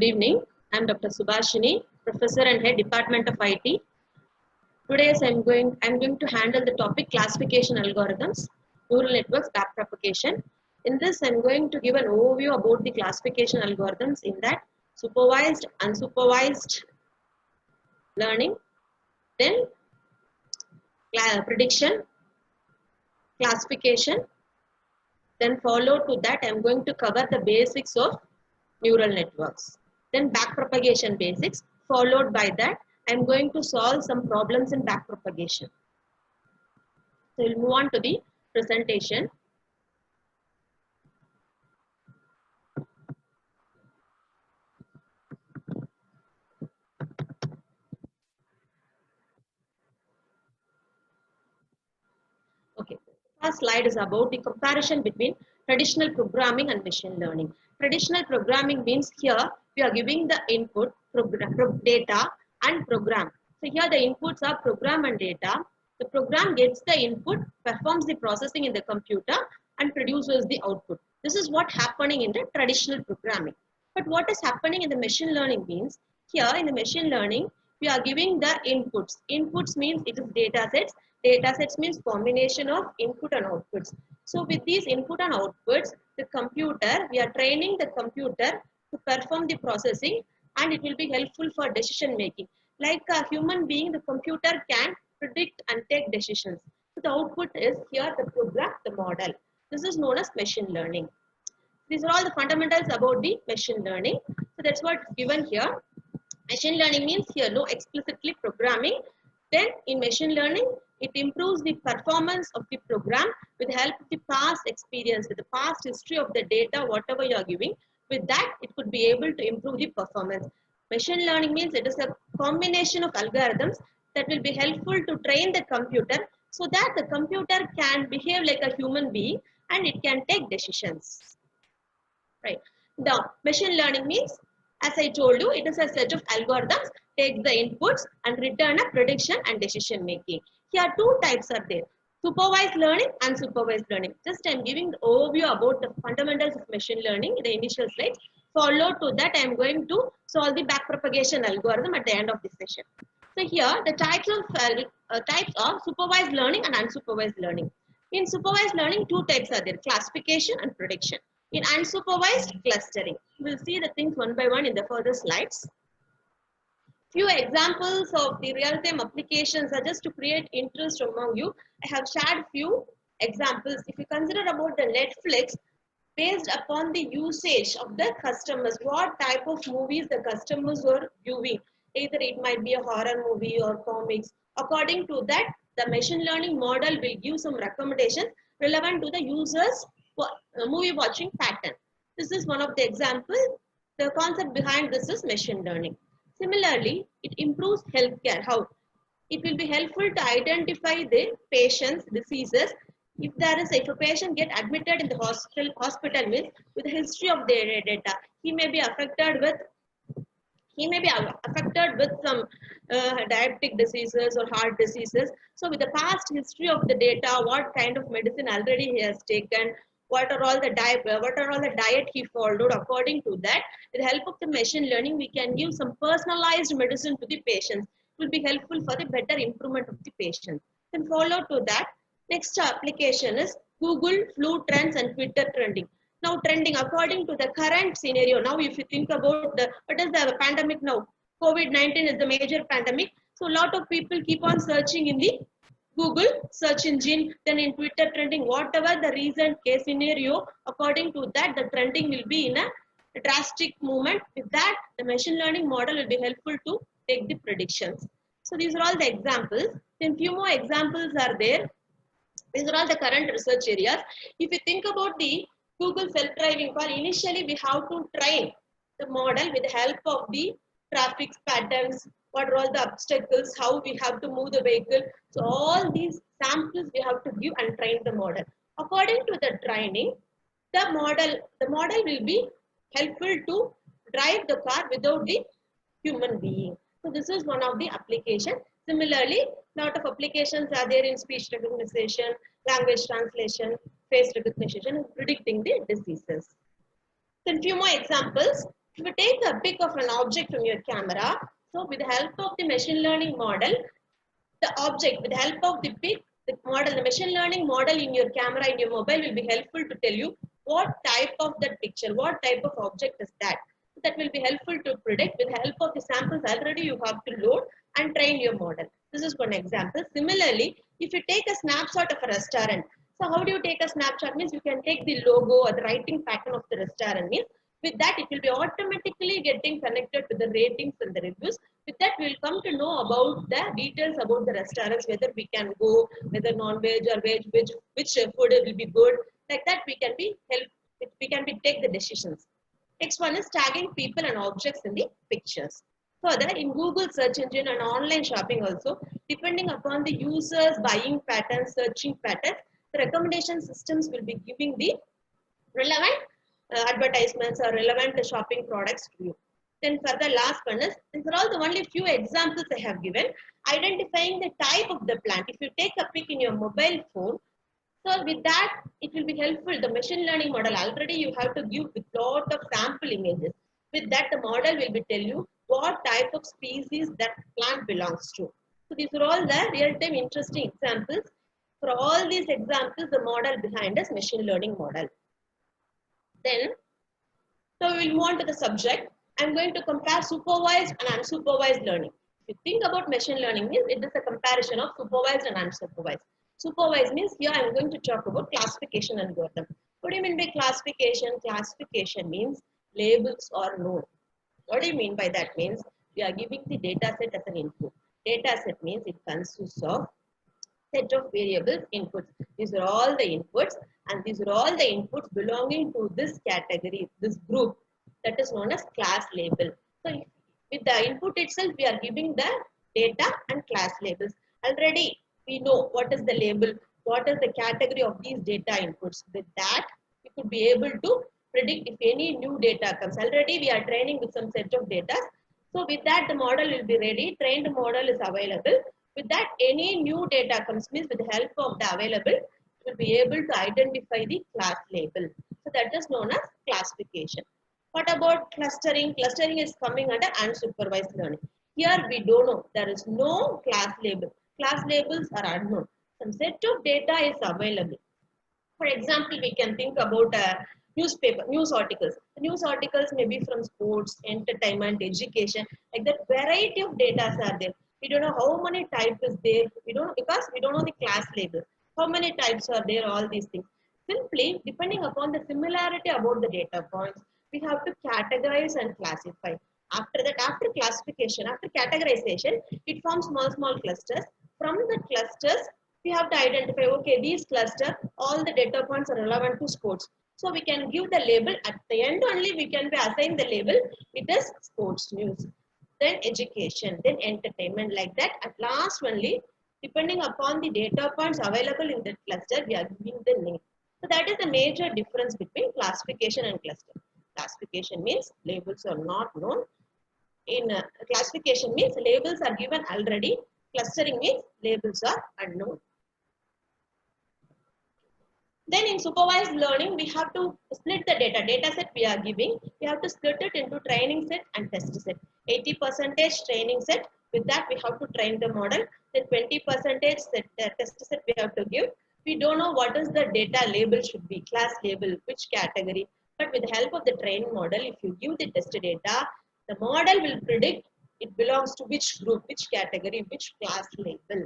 Good evening. I am Dr. Subhashini, Professor and Head Department of IT. Today I'm going to handle the topic classification algorithms, neural networks, backpropagation. In this, I'm going to give an overview about the classification algorithms in that supervised, unsupervised learning, then prediction, classification, then followed to that I'm going to cover the basics of neural networks. Then backpropagation basics, followed by that I'm going to solve some problems in backpropagation. So we'll move on to the presentation. Okay, first slide is about the comparison between traditional programming and machine learning. Traditional programming means here we are giving the input, data and program. So here the inputs are program and data. The program gets the input, performs the processing in the computer and produces the output. This is what happening in the traditional programming. But what is happening in the machine learning means, here in the machine learning, we are giving the inputs. Inputs means it is data sets. Data sets means combination of input and outputs. So with these input and outputs, the computer, we are training the computer to perform the processing and it will be helpful for decision making. Like a human being, the computer can predict and take decisions. So the output is here the program, the model. This is known as machine learning. These are all the fundamentals about the machine learning. So that's what's given here. Machine learning means here no explicitly programming. Then in machine learning, it improves the performance of the program with the help of the past experience, with the past history of the data, whatever you are giving. With that, it could be able to improve the performance. Machine learning means it is a combination of algorithms that will be helpful to train the computer so that the computer can behave like a human being and it can take decisions. Right. The machine learning means, as I told you, it is a set of algorithms, take the inputs and return a prediction and decision making. Here two types are there, supervised learning and unsupervised learning. Just I am giving the overview about the fundamentals of machine learning in the initial slides. Followed to that, I am going to solve the backpropagation algorithm at the end of this session. So here the types of supervised learning and unsupervised learning. In supervised learning, two types are there, classification and prediction. In unsupervised, clustering. We'll see the things one by one in the further slides. Few examples of the real-time applications are just to create interest among you. I have shared few examples. If you consider about the Netflix, based upon the usage of the customers, what type of movies the customers were viewing, either it might be a horror movie or comics. According to that, the machine learning model will give some recommendations relevant to the users' movie watching pattern. This is one of the examples. The concept behind this is machine learning. Similarly, it improves healthcare. How? It will be helpful to identify the patient's diseases. If a patient get admitted in the hospital means with a history of their data, he may be affected with some diabetic diseases or heart diseases. So with the past history of the data, what kind of medicine already he has taken, what are all the diet he followed, according to that, with the help of the machine learning, we can give some personalized medicine to the patients. It will be helpful for the better improvement of the patient. Then follow to that, next application is Google Flu Trends and Twitter trending. Now trending according to the current scenario. Now if you think about what is the pandemic now, COVID-19 is the major pandemic. So a lot of people keep on searching in the Google search engine, then in Twitter trending, whatever the recent case scenario, according to that, the trending will be in a drastic movement. With that, the machine learning model will be helpful to take the predictions. So these are all the examples. Then few more examples are there. These are all the current research areas. If you think about the Google self-driving car, initially we have to train the model with the help of the traffic patterns, what are all the obstacles, how we have to move the vehicle. So all these samples we have to give and train the model. According to the training, the model will be helpful to drive the car without the human being. So this is one of the applications. Similarly, lot of applications are there in speech recognition, language translation, face recognition, and predicting the diseases. Then few more examples. If you take a pic of an object from your camera, so with the help of the machine learning model, the object, with the help of the pic, the model, the machine learning model in your camera, in your mobile will be helpful to tell you what type of that picture, what type of object is that. So that will be helpful to predict. With the help of the samples already you have to load and train your model. This is one example. Similarly, if you take a snapshot of a restaurant, so how do you take a snapshot? Means you can take the logo or the writing pattern of the restaurant. Means with that, it will be automatically getting connected to the ratings and the reviews. With that, we will come to know about the details about the restaurants, whether we can go, whether non-veg or veg, which food will be good. Like that, we can be help. We can be take the decisions. Next one is tagging people and objects in the pictures. Further, in Google search engine and online shopping also, depending upon the user's buying patterns, searching patterns, the recommendation systems will be giving the relevant advertisements or relevant shopping products to you. Then further, last one is, these are all the only few examples I have given. Identifying the type of the plant. If you take a pic in your mobile phone, so with that, it will be helpful. The machine learning model, already you have to give with lot of sample images. With that, the model will be tell you what type of species that plant belongs to. So these are all the real-time interesting examples. For all these examples, the model behind us machine learning model. Then, so we will move on to the subject. I'm going to compare supervised and unsupervised learning. If you think about machine learning, means it is a comparison of supervised and unsupervised. Supervised means here I'm going to talk about classification algorithm. What do you mean by classification? Classification means labels are known. What do you mean by that? Means we are giving the data set as an input. Data set means it consists of set of variables inputs. These are all the inputs, and these are all the inputs belonging to this category, this group, that is known as class label. So with the input itself, we are giving the data and class labels. Already we know what is the label, what is the category of these data inputs. With that, we could be able to predict if any new data comes. Already we are training with some set of data. So with that, the model will be ready. Trained model is available. With that, any new data comes, means with the help of the available, we will be able to identify the class label. So that is known as classification. What about clustering? Clustering is coming under unsupervised learning. Here we don't know. There is no class label. Class labels are unknown. Some set of data is available. For example, we can think about news articles. The news articles may be from sports, entertainment, education. Like that, variety of data are there. We don't know how many types is there. We don't know, because we don't know the class label. How many types are there? All these things. Simply, depending upon the similarity about the data points, we have to categorize and classify. After that, after classification, after categorization, it forms small clusters. From the clusters, we have to identify, okay, these cluster, all the data points are relevant to sports. So we can give the label at the end only, we can be assign the label, it is sports news. Then education, then entertainment, like that. At last only, depending upon the data points available in that cluster, we are giving the name. So that is the major difference between classification and cluster. Classification means labels are not known. In classification means labels are given already. Clustering means labels are unknown. Then in supervised learning, we have to split the data set we are giving. We have to split it into training set and test set. 80% training set. With that, we have to train the model. Then 20% test set we have to give. We don't know what is the data label should be, class label, which category. But with the help of the training model, if you give the test data, the model will predict it belongs to which group, which category, which class label,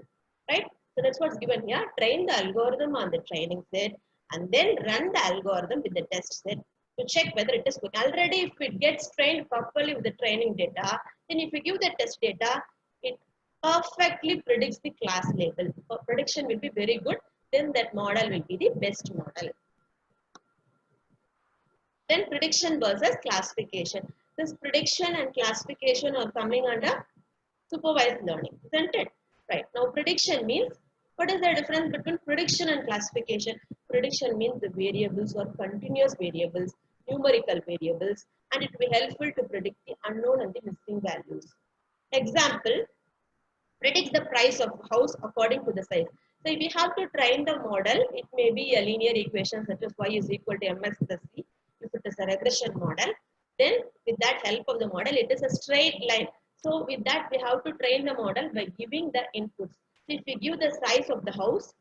right? So that's what's given here. Train the algorithm on the training set and then run the algorithm with the test set to check whether it is good. Already, if it gets trained properly with the training data, then if you give the test data, it perfectly predicts the class label. So prediction will be very good. Then that model will be the best model. Then prediction versus classification. This prediction and classification are coming under supervised learning, isn't it? Right. Now prediction means, what is the difference between prediction and classification? Prediction means the variables are continuous variables, numerical variables, and it will be helpful to predict the unknown and the missing values. Example, predicts the price of house according to the size. So if we have to train the model, it may be a linear equation such as y is equal to mx plus c. If it is a regression model, Then with that help of the model, it is a straight line. So with that, we have to train the model by giving the inputs. So if we give the size of the house,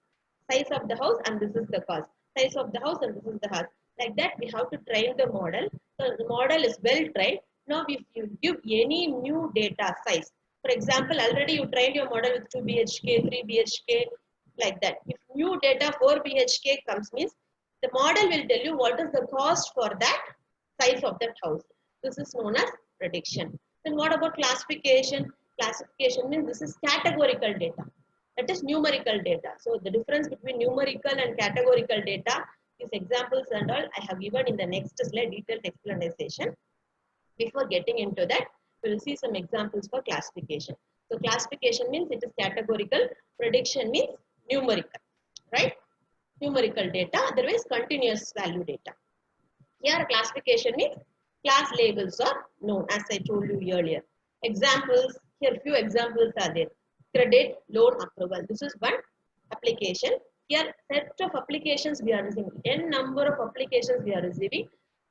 and this is the cost. Size of the house and this is the house. Like that, we have to train the model. So the model is well trained. Now if you give any new data size, for example, already you trained your model with 2 BHK, 3 BHK, like that. If new data 4 BHK comes, means the model will tell you what is the cost for that size of that house. This is known as prediction. Then what about classification? Classification means this is categorical data. That is numerical data. So the difference between numerical and categorical data, these examples and all I have given in the next slide, detailed explanation. Before getting into that, we will see some examples for classification. So classification means it is categorical, prediction means numerical, right? Numerical data, otherwise continuous value data. Here classification means class labels are known, as I told you earlier. Examples, here few examples are there. Credit, loan, approval. This is one application. Here set of applications we are receiving, n number of applications we are receiving.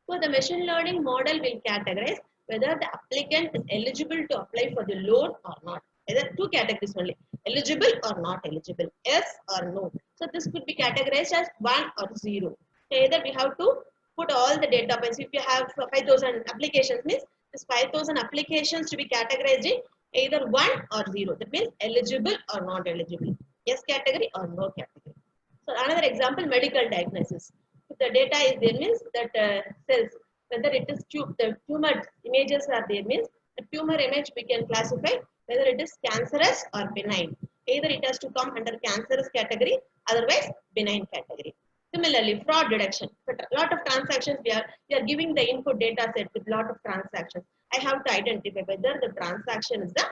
So the machine learning model will categorize whether the applicant is eligible to apply for the loan or not. Either two categories only, eligible or not eligible, yes or no. So this could be categorized as 1 or 0. So either we have to put all the data points. If you have 5,000 applications, means this 5,000 applications to be categorized in either 1 or 0. That means eligible or not eligible, yes category or no category. So another example, medical diagnosis. If the data is there, means that cells, whether it is the tumor images are there, means the tumor image we can classify whether it is cancerous or benign. Either it has to come under cancerous category, otherwise benign category. Similarly, fraud detection. But a lot of transactions we are giving the input data set with lot of transactions. I have to identify whether the transaction is the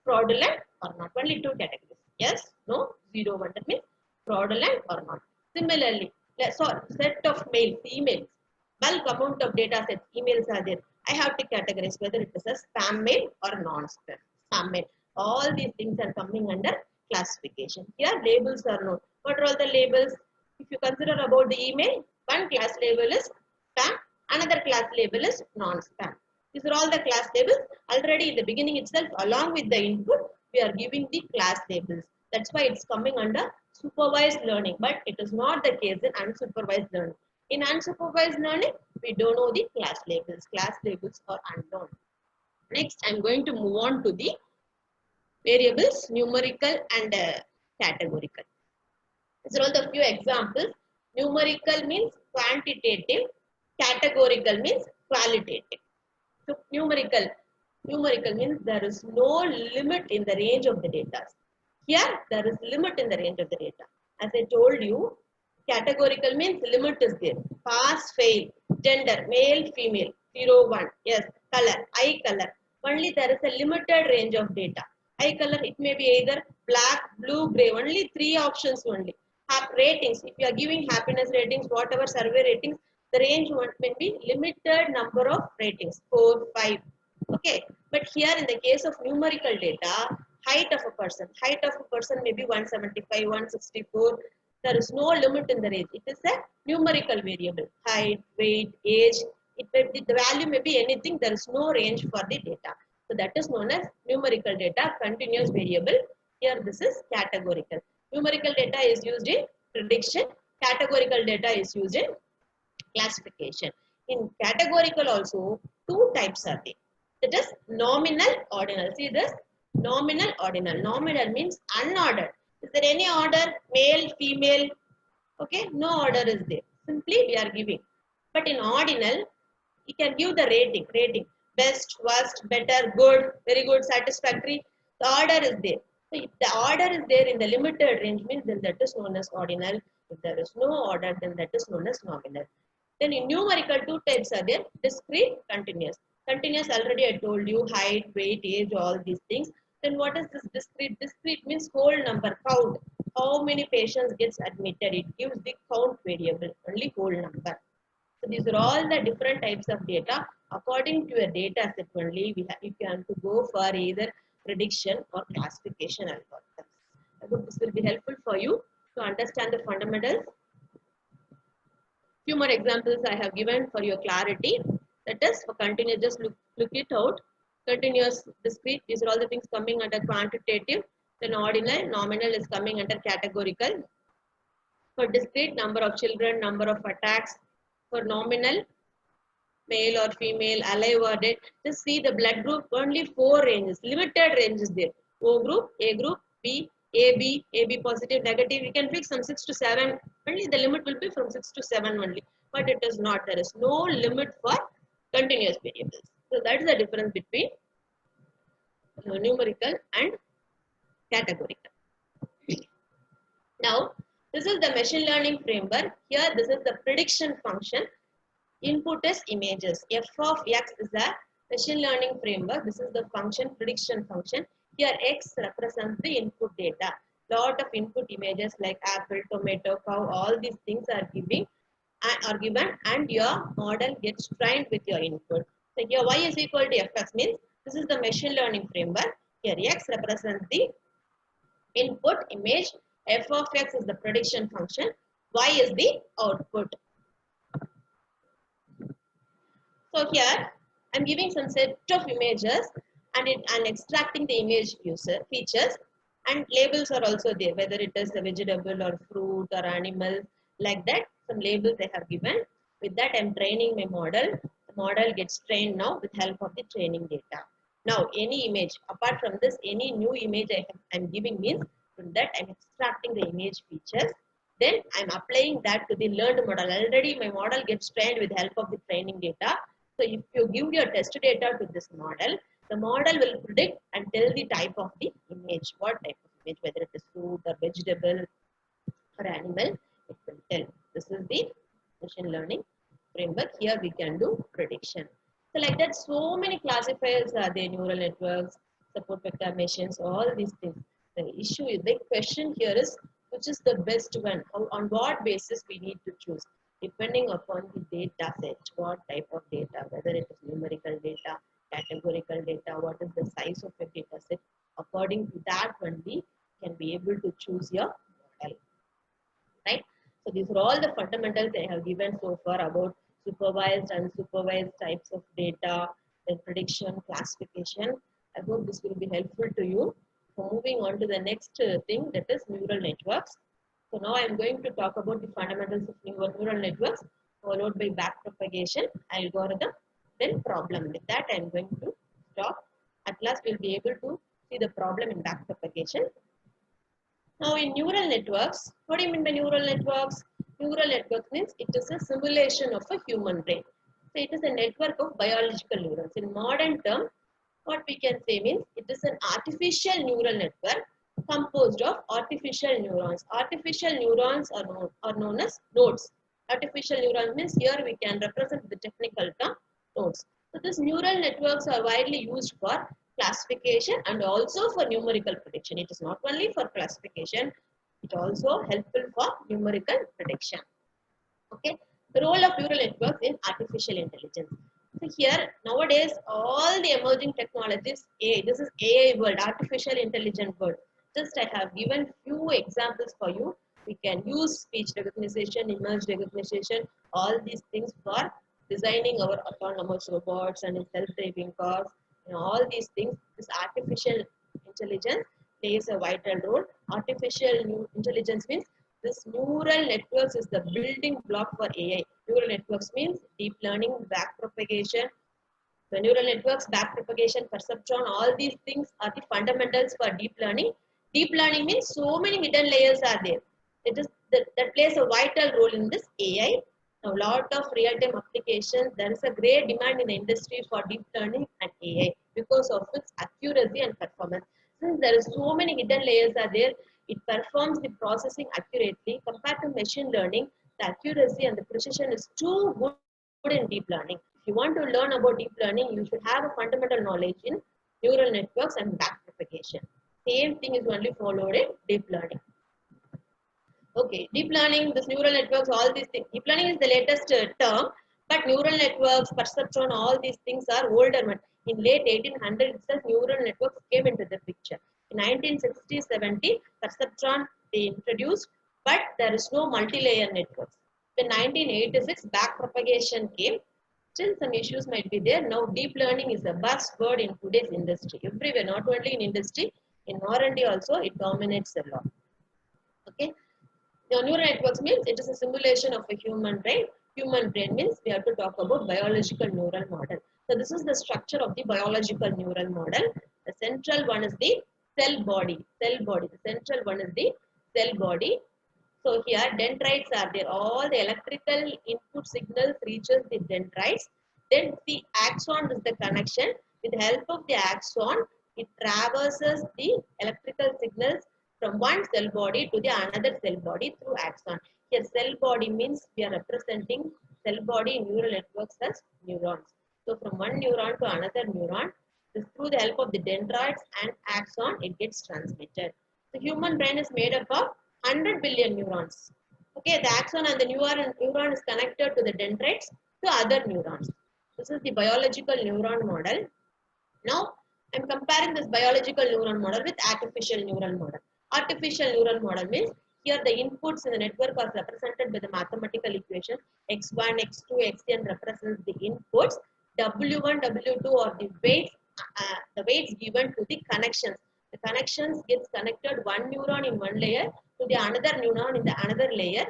fraudulent or not. Only two categories. Yes, no, 0, 1. That means fraudulent or not. Similarly, set of mails, emails, bulk amount of data sets, emails are there. I have to categorize whether it is a spam mail or non-spam mail. All these things are coming under classification. Here labels are known. What are all the labels? If you consider about the email, one class label is spam, another class label is non-spam. These are all the class labels. Already in the beginning itself, along with the input, we are giving the class labels. That's why it's coming under supervised learning, but it is not the case in unsupervised learning. In unsupervised learning, we don't know the class labels. Class labels are unknown. Next, I'm going to move on to the variables, numerical and categorical. These are all the few examples. Numerical means quantitative, categorical means qualitative. So numerical means there is no limit in the range of the data. Here there is limit in the range of the data. As I told you, categorical means limit is there. Pass, fail, gender, male, female, 0, 1, yes, color, eye color. Only there is a limited range of data. Eye color, it may be either black, blue, gray. Only 3 options only. Ratings, if you are giving happiness ratings, whatever survey ratings, the range may be limited number of ratings, 4, 5. Okay, but here in the case of numerical data, height of a person may be 175, 164. There is no limit in the range. It is a numerical variable. Height, weight, age. The value may be anything. There is no range for the data. So that is known as numerical data, continuous variable. Here this is categorical. Numerical data is used in prediction. Categorical data is used in classification. In categorical also, 2 types are there. That is nominal, ordinal. See this? Nominal, ordinal. Nominal means unordered. Is there any order? Male, female? Okay, no order is there. Simply we are giving. But in ordinal, you can give the rating. Best, worst, better, good, very good, satisfactory. The order is there. So if the order is there in the limited range, means then that is known as ordinal. If there is no order, then that is known as nominal. Then in numerical, 2 types are there. Discrete, continuous. Continuous already I told you, height, weight, age, all these things. Then what is this discrete? Discrete means whole number, count. How many patients gets admitted? It gives the count variable, only whole number. So these are all the different types of data. According to a data set only, you can to go for either prediction or classification algorithms. I hope this will be helpful for you to understand the fundamentals. Few more examples I have given for your clarity. That is for continuous, just look it out. Continuous, discrete, these are all the things coming under quantitative. Then ordinal, nominal is coming under categorical. For discrete, number of children, number of attacks. For nominal, male or female, alive or dead. Just see the blood group, only 4 ranges, limited ranges there. O group, A group, B, AB positive, negative. We can fix from 6 to 7. Only the limit will be from 6 to 7 only. But it is not. There is no limit for continuous variables. So that is the difference between numerical and categorical. Now, this is the machine learning framework. Here, this is the prediction function. Input is images. F of x is a machine learning framework. This is the function, prediction function. Here, x represents the input data. Lot of input images like apple, tomato, cow, all these things are given, and your model gets trained with your input. So here, y is equal to fx means this is the machine learning framework. Here, x represents the input image, f of x is the prediction function, y is the output. So here I'm giving some set of images and I'm extracting the image features, and labels are also there, whether it is a vegetable or fruit or animal, like that. Some labels I have given. With that I'm training my model. The model gets trained now with help of the training data. Now any image, apart from this, any new image I'm giving means from that I'm extracting the image features. Then I'm applying that to the learned model. Already my model gets trained with help of the training data. So if you give your test data to this model, the model will predict and tell the type of the image, what type of image, whether it is fruit or vegetable or animal, it will tell. This is the machine learning framework. Here we can do prediction. So like that, so many classifiers are there, neural networks, support vector machines, all these things. The issue is, the question here is, which is the best one? On what basis we need to choose? Depending upon the data set, what type of data, whether it is numerical data, categorical data, what is the size of your data set. According to that only can be able to choose your model, right? So these are all the fundamentals I have given so far about supervised and unsupervised types of data, then prediction, classification. I hope this will be helpful to you. So moving on to the next thing, that is neural networks. So now I am going to talk about the fundamentals of neural networks, followed by backpropagation, algorithm, then problem. With that I am going to stop. At last we will be able to see the problem in backpropagation. Now in neural networks, what do you mean by neural networks? Neural network means it is a simulation of a human brain. So it is a network of biological neurons. In modern term, what we can say means it is an artificial neural network composed of artificial neurons. Artificial neurons are known as nodes. Artificial neurons means here we can represent the technical term nodes. So these neural networks are widely used for classification and also for numerical prediction. It is not only for classification, it also helpful for numerical prediction. Okay, the role of neural networks in artificial intelligence. So here nowadays all the emerging technologies, AI, this is AI world, artificial intelligence world. Just I have given few examples for you. We can use speech recognition, image recognition, all these things for designing our autonomous robots and self-driving cars. And all these things, this artificial intelligence plays a vital role. Artificial intelligence means this neural networks is the building block for AI. Neural networks means deep learning, backpropagation. The neural networks, backpropagation, perceptron, all these things are the fundamentals for deep learning. Deep learning means so many hidden layers are there. It is that plays a vital role in this AI. Now, lot of real-time applications. There is a great demand in the industry for deep learning and AI because of its accuracy and performance. Since there is so many hidden layers are there, it performs the processing accurately. Compared to machine learning, the accuracy and the precision is too good in deep learning. If you want to learn about deep learning, you should have a fundamental knowledge in neural networks and backpropagation. Same thing is only followed in deep learning. Okay, deep learning, this neural networks, all these things. Deep learning is the latest term, but neural networks, perceptron, all these things are older one. In late 1800s itself, neural networks came into the picture. In 1960-70, perceptron they introduced, but there is no multi-layer networks. In 1986, backpropagation came. Still some issues might be there. Now deep learning is a buzzword in today's industry. Everywhere, not only in industry, in R&D also it dominates a lot. Okay. Now neural networks means it is a simulation of a human brain. Human brain means we have to talk about biological neural model. So this is the structure of the biological neural model. The central one is the cell body. Cell body. The central one is the cell body. So here dendrites are there. All the electrical input signals reaches the dendrites. Then the axon is the connection. With the help of the axon, it traverses the electrical signals from one cell body to the another cell body through axon. Here cell body means we are representing cell body in neural networks as neurons. So from one neuron to another neuron, through the help of the dendrites and axon, it gets transmitted. The human brain is made up of 100 billion neurons. Okay, the axon and the neuron is connected to the dendrites to other neurons. This is the biological neuron model. Now, I'm comparing this biological neuron model with artificial neural model. Artificial neural model means here the inputs in the network are represented by the mathematical equation x1, x2, xn represents the inputs. W1, W2 are the weights given to the connections. The connections gets connected one neuron in one layer to the another neuron in the another layer.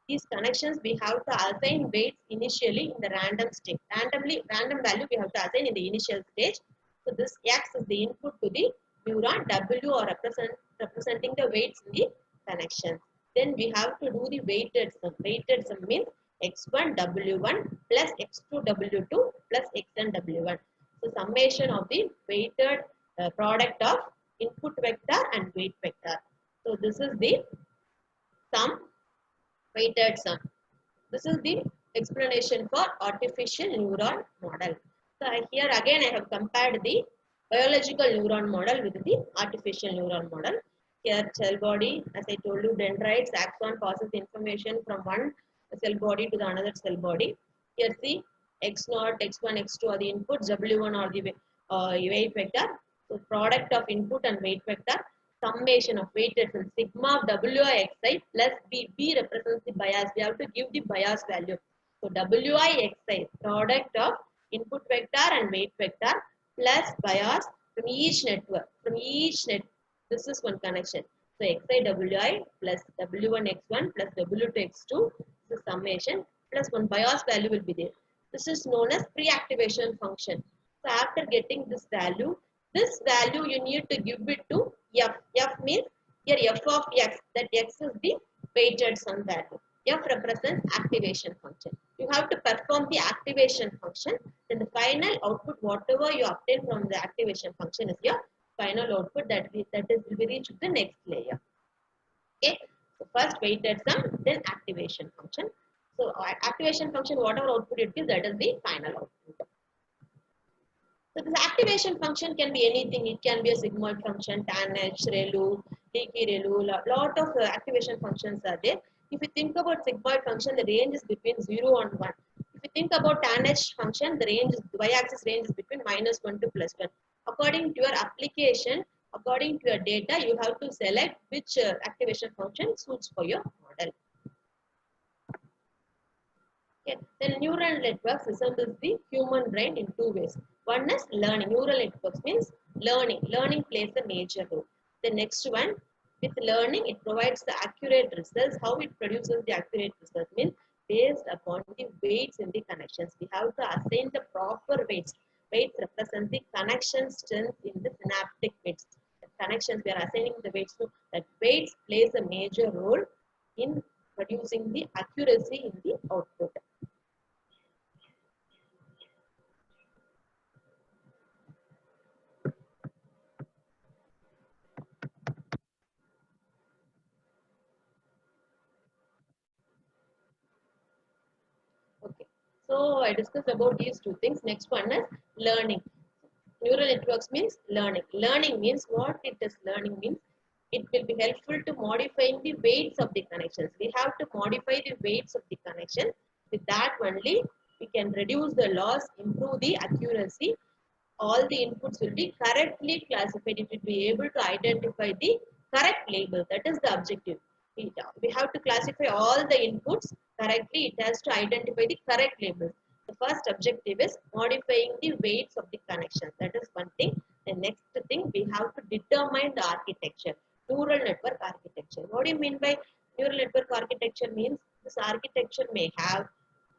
These connections we have to assign weights initially in the random state. Random value we have to assign in the initial stage. So this X is the input to the neuron, W are representing the weights in the connections. Then we have to do the weighted sum. Weighted sum means x1 w1 plus x2 w2 plus xn w1. So summation of the weighted product of input vector and weight vector. So this is the sum, weighted sum. This is the explanation for artificial neuron model. So here again I have compared the biological neuron model with the artificial neuron model. Here cell body, as I told you, dendrites, axon passes information from one cell body to the another cell body. Here see x0, x1, x2 are the inputs, w1 are the weight vector. So product of input and weight vector, summation of weighted sum, sigma of wi xi plus b. B represents the bias. We have to give the bias value. So wi xi, product of input vector and weight vector plus bias from each network. This is one connection. So xi wi plus w1 x1 plus w2 x2. This is summation plus one bias value will be there. This is known as pre-activation function. So after getting this value you need to give it to f. F means here f of x, that x is the weighted sum value. F represents activation function. You have to perform the activation function. Then the final output, whatever you obtain from the activation function, is your final output that will be reached to the next layer. Okay. So first weighted sum, then activation function. So activation function, whatever output it gives, that is the final output. So this activation function can be anything. It can be a sigmoid function, tanh, ReLU, leaky ReLU. Lot of activation functions are there. If you think about sigmoid function, the range is between 0 and 1. If you think about tanh function, the range is, y-axis range is between -1 to +1. According to your application, according to your data, you have to select which activation function suits for your model. Okay. Then neural networks resembles the human brain in two ways. One is learning. Neural networks means learning. Learning plays a major role. The next one, with learning, it provides the accurate results. How it produces the accurate results means based upon the weights in the connections. We have to assign the proper weights. Weights represent the connection strength in the synaptic weights. The connections, we are assigning the weights to that. Weights plays a major role in producing the accuracy in the output. Okay, so I discussed about these two things. Next one is learning. Neural networks means learning. Learning means what it is. Learning means it will be helpful to modifying the weights of the connections. We have to modify the weights of the connection. With that only, we can reduce the loss, improve the accuracy. All the inputs will be correctly classified. It will be able to identify the correct label. That is the objective. We have to classify all the inputs correctly. It has to identify the correct labels. The first objective is modifying the weights of the connection. That is one thing. The next thing, we have to determine the architecture, neural network architecture. What do you mean by neural network architecture? Means this architecture may have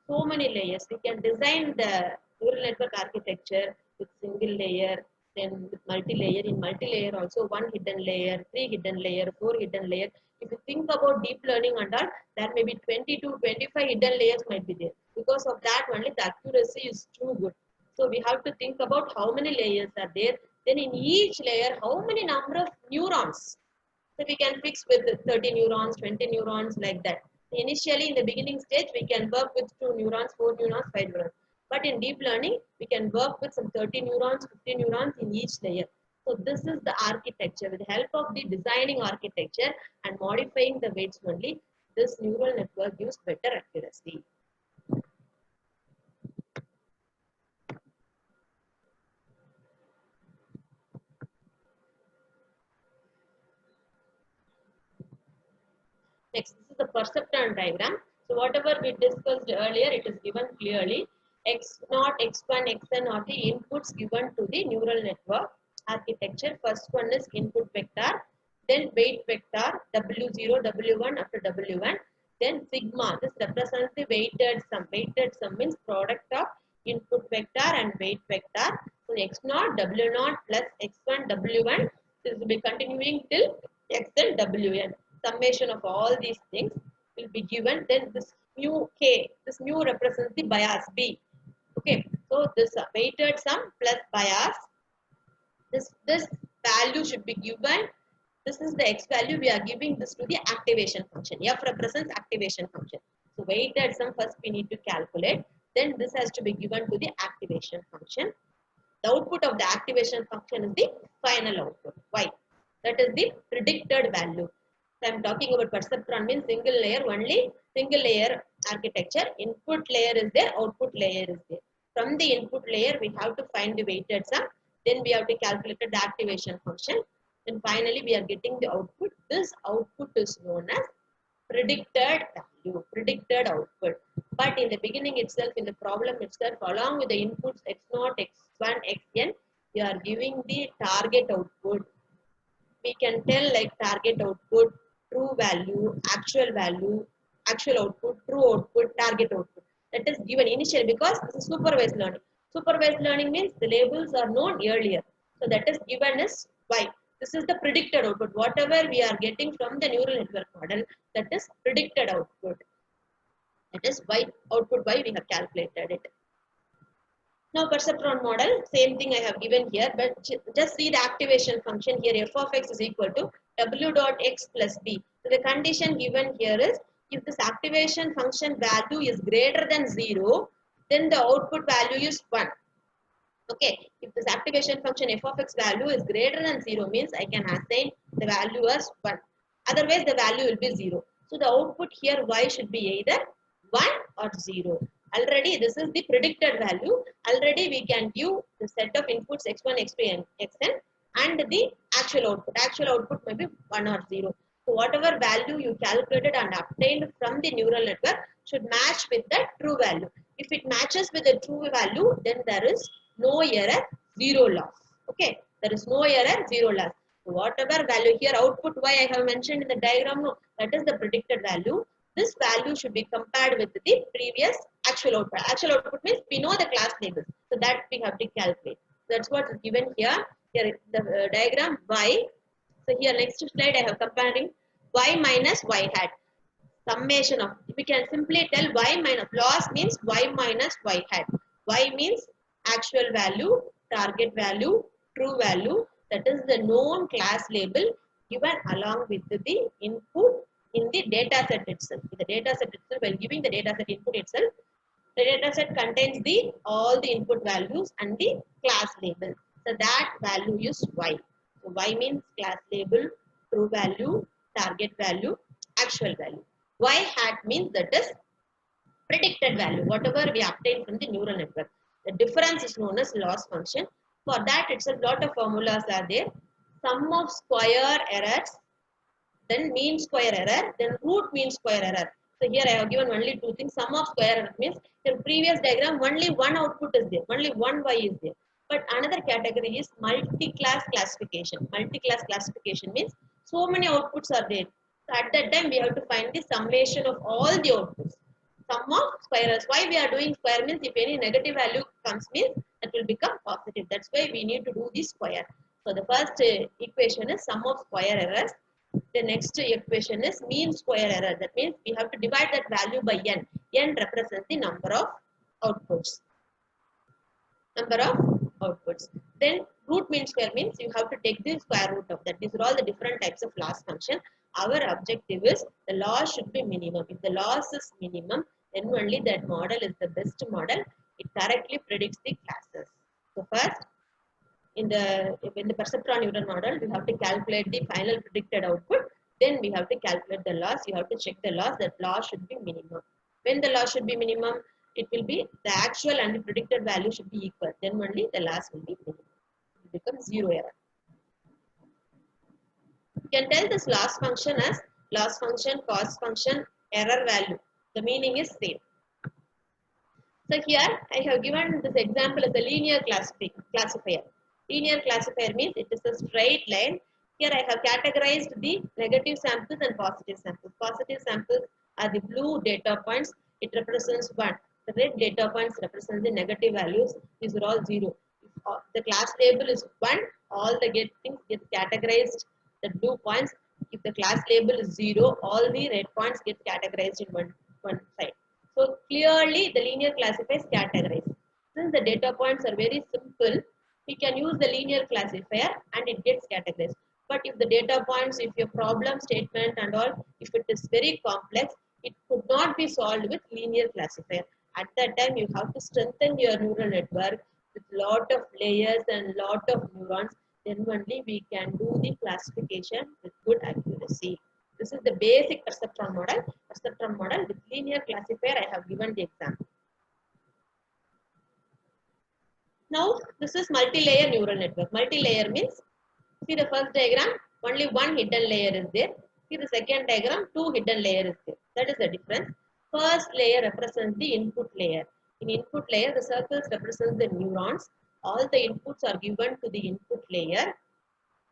so many layers. We can design the neural network architecture with single layer, then with multi-layer. In multi-layer also one hidden layer, 3 hidden layer, 4 hidden layer. If you think about deep learning and all, there may be 20 to 25 hidden layers might be there. Because of that only the accuracy is too good. So we have to think about how many layers are there. Then in each layer, how many number of neurons. So we can fix with 30 neurons, 20 neurons like that. Initially in the beginning stage, we can work with 2 neurons, 4 neurons, 5 neurons. But in deep learning, we can work with some 30 neurons, 50 neurons in each layer. So this is the architecture. With the help of the designing architecture and modifying the weights only, this neural network gives better accuracy. Next, this is the perceptron diagram. So whatever we discussed earlier, it is given clearly. X0, X1, Xn are the inputs given to the neural network architecture. First one is input vector, then weight vector, W0, W1 after W1, then sigma. This represents the weighted sum. Weighted sum means product of input vector and weight vector. So X0, W0 plus X1, W1. This will be continuing till Xn, Wn. Summation of all these things will be given. Then this mu k, this mu represents the bias b. Okay, so this weighted sum plus bias. This value should be given. This is the x value. We are giving this to the activation function. F represents activation function. So weighted sum first we need to calculate. Then this has to be given to the activation function. The output of the activation function is the final output. Y. That is the predicted value. So I am talking about perceptron means single layer, only single layer architecture. Input layer is there, output layer is there. From the input layer, we have to find the weighted sum. Then we have to calculate the activation function. Then finally, we are getting the output. This output is known as predicted value, predicted output. But in the beginning itself, in the problem itself, along with the inputs x0, x1, xn, we are giving the target output. We can tell like target output, true value, actual output, true output, target output. That is given initially because this is supervised learning. Supervised learning means the labels are known earlier. So that is given as Y. This is the predicted output. Whatever we are getting from the neural network model, that is predicted output. That is Y, output Y, we have calculated it. Now perceptron model, same thing I have given here, but just see the activation function here. F of x is equal to w dot x plus b. So the condition given here is if this activation function value is greater than 0, then the output value is 1. Okay, if this activation function f of x value is greater than 0 means I can assign the value as 1. Otherwise the value will be 0. So the output here y should be either 1 or 0. Already this is the predicted value. Already we can give the set of inputs x1, x2 and xn and the actual output. Actual output may be 1 or 0. So whatever value you calculated and obtained from the neural network should match with the true value. If it matches with the true value, then there is no error, 0 loss. Okay, there is no error, 0 loss. So whatever value here, output y I have mentioned in the diagram, no, that is the predicted value. This value should be compared with the previous actual output. Actual output means we know the class labels. So that we have to calculate. That's what is given here. Here the diagram y. So here next slide I have comparing y minus y hat. Summation of, we can simply tell y minus, loss means y minus y hat. Y means actual value, target value, true value. That is the known class label given along with the input in the data set itself. The data set itself, while giving the data set input itself, the data set contains all the input values and the class label. So that value is y. So y means class label, true value, target value, actual value. Y hat means that is predicted value, whatever we obtain from the neural network. The difference is known as loss function. For that itself, lot of formulas are there. Sum of square errors, then mean square error, then root mean square error. So here I have given only two things. Sum of square error means in previous diagram only one output is there, only one y is there. But another category is multi-class classification. Multi-class classification means so many outputs are there. So at that time we have to find the summation of all the outputs. Sum of square errors. Why we are doing square means if any negative value comes means that will become positive. That's why we need to do the square. So the first equation is sum of square errors. The next equation is mean square error. That means we have to divide that value by n. N represents the number of outputs. Then root mean square means you have to take the square root of that. These are all the different types of loss function. Our objective is the loss should be minimum. If the loss is minimum, then only that model is the best model. It correctly predicts the classes. So first, in the perceptron neural model, we have to calculate the final predicted output. Then we have to calculate the loss. You have to check the loss. That loss should be minimum. When the loss should be minimum, it will be the actual and the predicted value should be equal. Then only the loss will be minimum. It will become zero error. You can tell this loss function as loss function, cost function, error value. The meaning is same. So here I have given this example as a linear classifier. Linear classifier means it is a straight line. Here I have categorized the negative samples and positive samples. Positive samples are the blue data points. It represents 1. The red data points represent the negative values. These are all 0. If the class label is 1, all the things get categorized, the blue points. If the class label is 0, all the red points get categorized in one side. So clearly the linear classifier is categorized. Since the data points are very simple, we can use the linear classifier and it gets categorized. But if the data points, if your problem statement and all, if it is very complex, it could not be solved with linear classifier. At that time, you have to strengthen your neural network with lot of layers and lot of neurons. Then only we can do the classification with good accuracy. This is the basic perceptron model. Perceptron model with linear classifier, I have given the example. Now, this is multi-layer neural network. Multi-layer means, see the first diagram, only one hidden layer is there. See the second diagram, two hidden layers is there. That is the difference. First layer represents the input layer. In input layer, the circles represent the neurons. All the inputs are given to the input layer.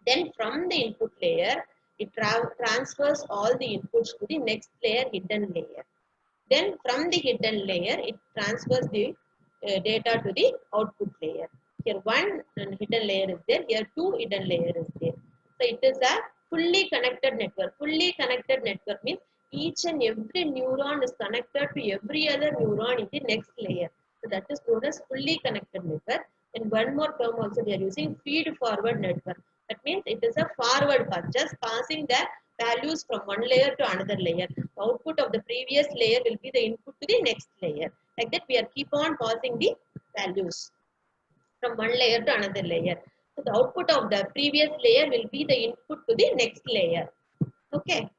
Then from the input layer, it transfers all the inputs to the next layer, hidden layer. Then from the hidden layer, it transfers the data to the output layer. Here one hidden layer is there, here two hidden layer is there. So it is a fully connected network. Fully connected network means each and every neuron is connected to every other neuron in the next layer. So that is known as fully connected network. And one more term also we are using, feed forward network. That means it is a forward path, just passing the values from one layer to another layer. The output of the previous layer will be the input to the next layer. Like that we are keep on passing the values from one layer to another layer. So the output of the previous layer will be the input to the next layer. Okay.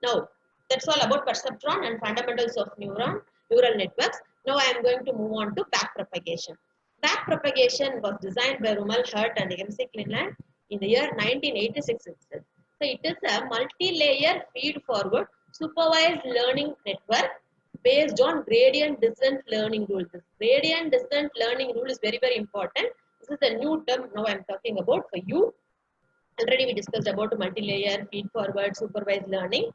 Now that's all about perceptron and fundamentals of neural networks. Now I am going to move on to backpropagation. Backpropagation was designed by Rummel, Hurt and M.C. Cleland in the year 1986 itself. So it is a multi-layer feed-forward supervised learning network based on gradient descent learning rule. This gradient descent learning rule is very, very important. This is a new term now I am talking about for you. Already we discussed about multi-layer feed-forward supervised learning.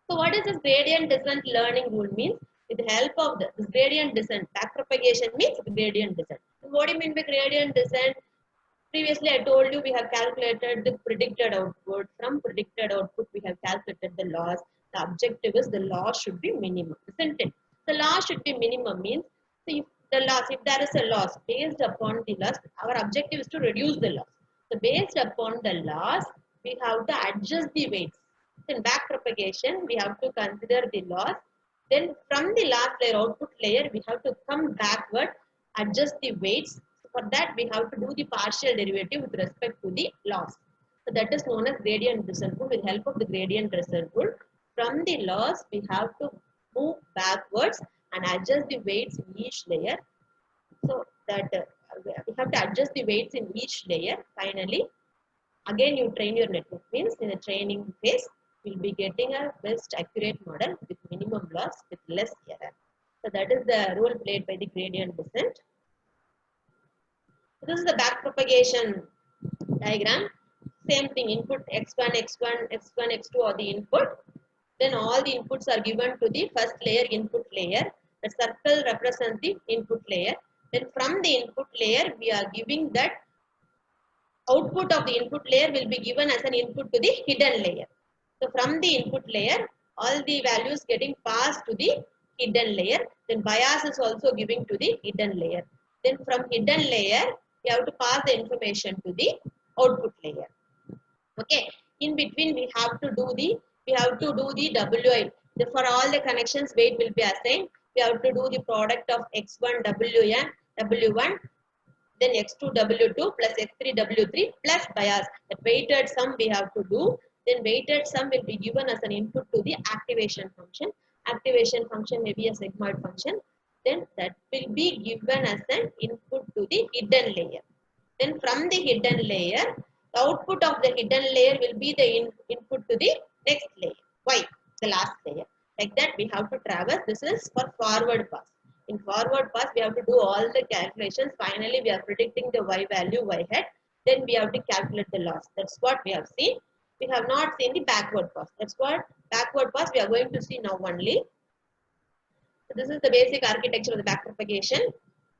So what is this gradient descent learning rule means? With the help of this gradient descent, backpropagation means gradient descent. What do you mean by gradient descent? Previously, I told you we have calculated the predicted output. From predicted output, we have calculated the loss. The objective is the loss should be minimum, isn't it? The loss should be minimum means, so if there is a loss, based upon the loss, our objective is to reduce the loss. So based upon the loss, we have to adjust the weights. In backpropagation, we have to consider the loss. Then from the last layer, output layer, we have to come backward, adjust the weights. For that, we have to do the partial derivative with respect to the loss. So that is known as gradient descent rule. With the help of the gradient descent rule, from the loss, we have to move backwards and adjust the weights in each layer. So that we have to adjust the weights in each layer. Finally, again you train your network, means in the training phase, we'll be getting a best accurate model with minimum loss with less error. So that is the role played by the gradient descent. This is the back propagation diagram. Same thing, input x1, x1, x1, x2 are the input. Then all the inputs are given to the first layer, input layer. The circle represents the input layer. Then from the input layer, we are giving that output of the input layer will be given as an input to the hidden layer. So from the input layer, all the values getting passed to the hidden layer. Then bias is also giving to the hidden layer. Then from hidden layer, we have to pass the information to the output layer. Okay. In between, we have to do the WI. For all the connections, weight will be assigned. We have to do the product of x1 WN W1. Then x2 W2 plus x3 W3 plus bias. That weighted sum we have to do. Then weighted sum will be given as an input to the activation function. Activation function may be a sigmoid function. Then that will be given as an input to the hidden layer. Then from the hidden layer, the output of the hidden layer will be the input to the next layer. Y, the last layer. Like that we have to traverse. This is for forward pass. In forward pass, we have to do all the calculations. Finally, we are predicting the Y value, Y head. Then we have to calculate the loss. That's what we have seen. We have not seen the backward pass. That's what backward pass we are going to see now only. So this is the basic architecture of the backpropagation.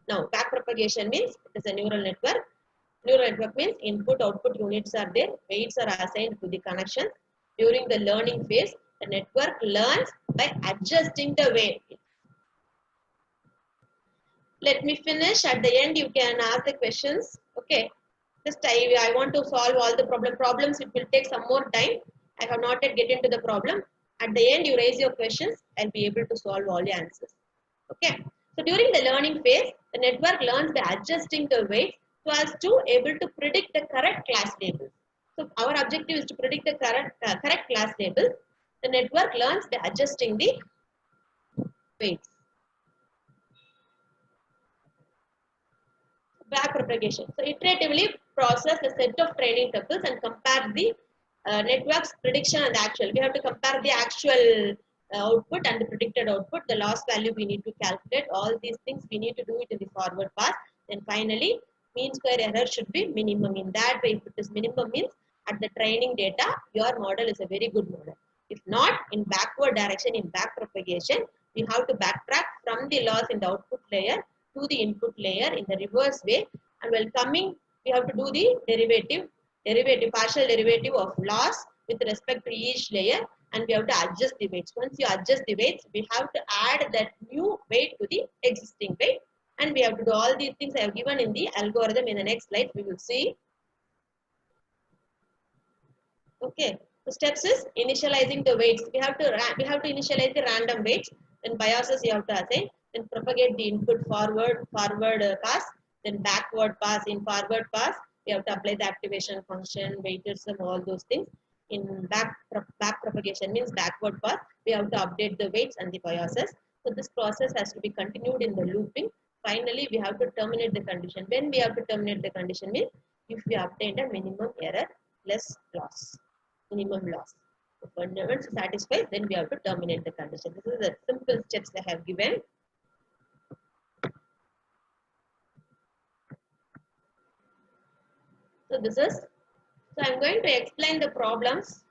Now, backpropagation means it is a neural network. Neural network means input, output units are there. Weights are assigned to the connection. During the learning phase, the network learns by adjusting the weight. Let me finish. At the end, you can ask the questions. Okay. Just I want to solve all the problems. It will take some more time. I have not yet get into the problem. At the end, you raise your questions. I'll be able to solve all the answers. Okay. So during the learning phase, the network learns by adjusting the weights so as to able to predict the correct class labels. So our objective is to predict the correct class labels. The network learns by adjusting the weights. Backpropagation. So iteratively process a set of training tuples and compare the network's prediction and the actual. We have to compare the actual output and the predicted output. The loss value we need to calculate. All these things we need to do it in the forward pass. Then finally, mean square error should be minimum. In that way, if it is minimum means at the training data, your model is a very good model. If not, in backward direction, in backpropagation, we have to backtrack from the loss in the output layer to the input layer in the reverse way, and while coming we have to do the partial derivative of loss with respect to each layer, and we have to adjust the weights. Once you adjust the weights, we have to add that new weight to the existing weight, and we have to do all these things I have given in the algorithm. In the next slide we will see. Okay, the steps is initializing the weights. We have to initialize the random weights. Then biases you have to assign. Then propagate the input forward pass, then backward pass. In forward pass, we have to apply the activation function, weighted sum, all those things. In back propagation means backward pass, we have to update the weights and the biases. So this process has to be continued in the looping. Finally, we have to terminate the condition. When we have to terminate the condition means if we obtained a minimum error, less loss, minimum loss. If once satisfied, then we have to terminate the condition. This is the simple steps I have given. So I'm going to explain the problems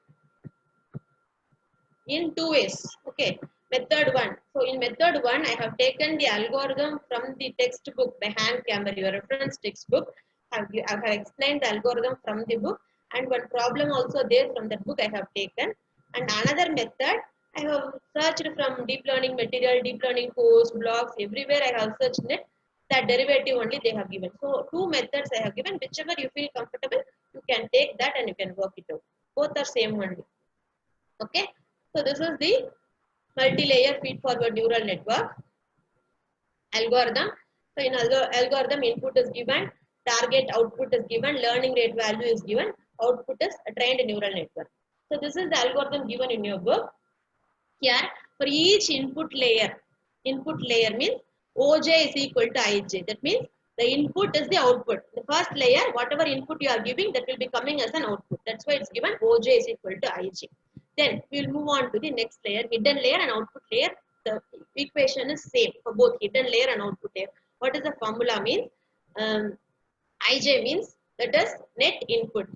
in two ways. Okay, method one. So in method one, I have taken the algorithm from the textbook by hand camera, your reference textbook. I have explained the algorithm from the book, and one problem also there from that book I have taken. And another method I have searched from deep learning material, deep learning course, blogs, everywhere I have searched it. That derivative only they have given. So two methods I have given. Whichever you feel comfortable, you can take that and you can work it out. Both are same only. Okay. So this is the multi-layer feed-forward neural network algorithm. So in algorithm, input is given, target output is given, learning rate value is given, output is a trained neural network. So this is the algorithm given in your book. Here, for each input layer means OJ is equal to IJ. That means the input is the output. The first layer, whatever input you are giving, that will be coming as an output. That's why it's given OJ is equal to IJ. Then we will move on to the next layer, hidden layer and output layer. The equation is same for both hidden layer and output layer. What is the formula means? Ij means that is net input.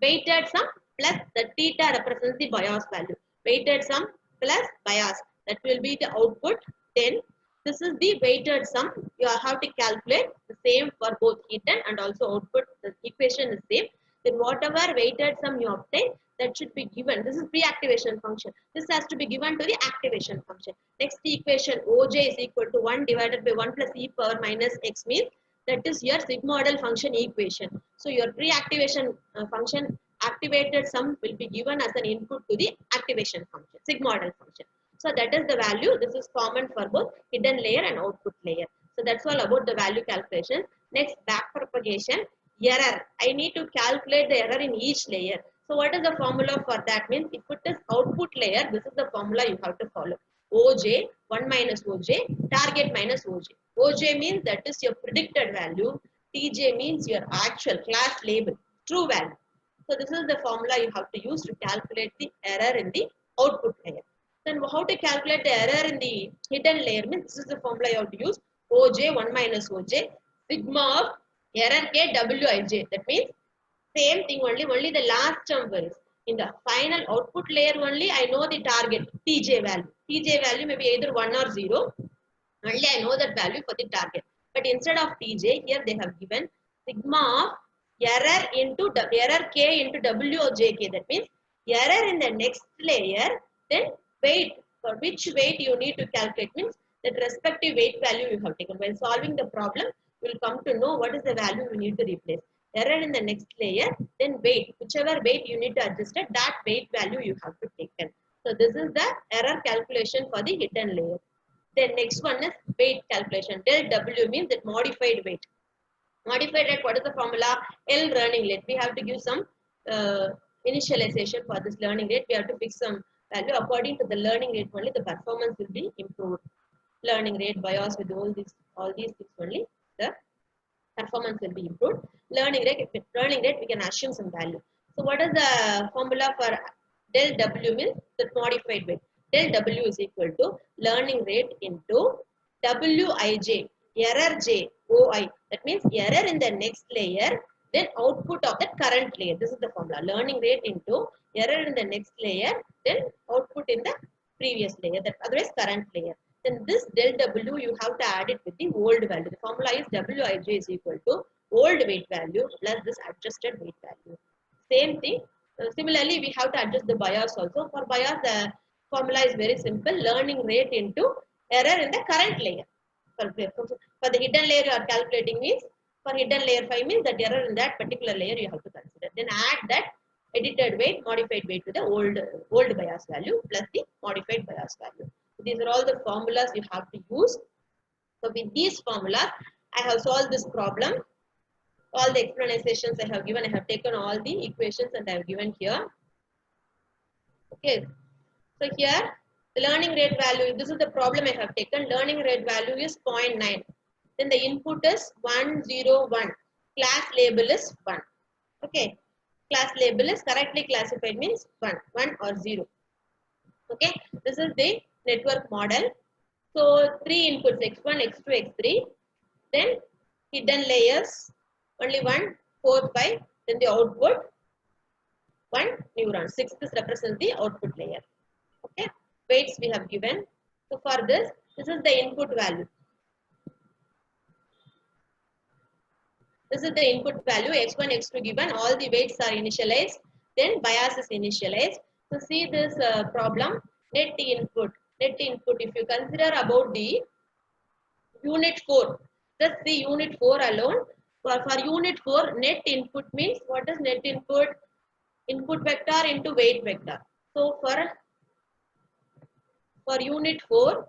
Weighted sum plus the theta represents the bias value. Weighted sum plus bias, that will be the output. Then this is the weighted sum. You have to calculate the same for both hidden and also output. The equation is same. Then whatever weighted sum you obtain, that should be given. This is pre-activation function. This has to be given to the activation function. Next equation, Oj is equal to 1 divided by 1 plus e power minus x means that is your sigmoidal function equation. So your pre-activation function activated sum will be given as an input to the activation function, sigmoidal function. So that is the value. This is common for both hidden layer and output layer. So that's all about the value calculation. Next, backpropagation, error. I need to calculate the error in each layer. So what is the formula for that? Means if it is output layer, this is the formula you have to follow. Oj, 1 minus Oj, target minus Oj. Oj means that is your predicted value. Tj means your actual class label, true value. So this is the formula you have to use to calculate the error in the output layer. Then how to calculate the error in the hidden layer means this is the formula you have to use. Oj 1 minus Oj sigma of error k wij. That means same thing only the last term varies. In the final output layer only I know the target Tj value. Tj value may be either 1 or 0. Only I know that value for the target. But instead of Tj, here they have given sigma of error into error k into w or jk. That means error in the next layer, then weight, for which weight you need to calculate means that respective weight value you have taken. When solving the problem, you will come to know what is the value you need to replace. Error in the next layer, then weight, whichever weight you need to adjust it, that weight value you have to take in. So this is the error calculation for the hidden layer. Then next one is weight calculation. Del W means that modified weight. Modified rate, what is the formula? L learning rate. We have to give some initialization for this learning rate. We have to fix some value. According to the learning rate only, the performance will be improved. Learning rate, bias with all these things only, the performance will be improved. Learning rate, we can assume some value. So what is the formula for del W means the modified weight? Del W is equal to learning rate into Wij, error J, OI. That means error in the next layer, then output of the current layer. This is the formula. Learning rate into error in the next layer, then output in the previous layer, that otherwise current layer. Then this del W you have to add it with the old value. The formula is Wij is equal to old weight value plus this adjusted weight value. Same thing. Similarly, we have to adjust the bias also. For bias, the formula is very simple. Learning rate into error in the current layer. For the hidden layer you are calculating means, for hidden layer 5 means that error in that particular layer you have to consider. Then add that edited weight, modified weight to the old bias value plus the modified bias value. So these are all the formulas you have to use. So with these formulas, I have solved this problem. All the explanations I have given, I have taken all the equations and I have given here. Okay. So here, the learning rate value, this is the problem I have taken. Learning rate value is 0.9. Then the input is 101. Class label is 1. Okay. Class label is correctly classified means 1 or 0. Okay. This is the network model. So 3 inputs, x1, x2, x3. Then hidden layers, only 1, 4, 5. Then the output, 1 neuron. 6 this represents the output layer. Okay. Weights we have given. So for this is the input value. This is the input value, x1, x2 given. All the weights are initialized. Then bias is initialized. So see this problem, net input. Net input, if you consider about the unit 4, just the unit 4 alone. For unit 4, net input means, what is net input? Input vector into weight vector. So for unit 4,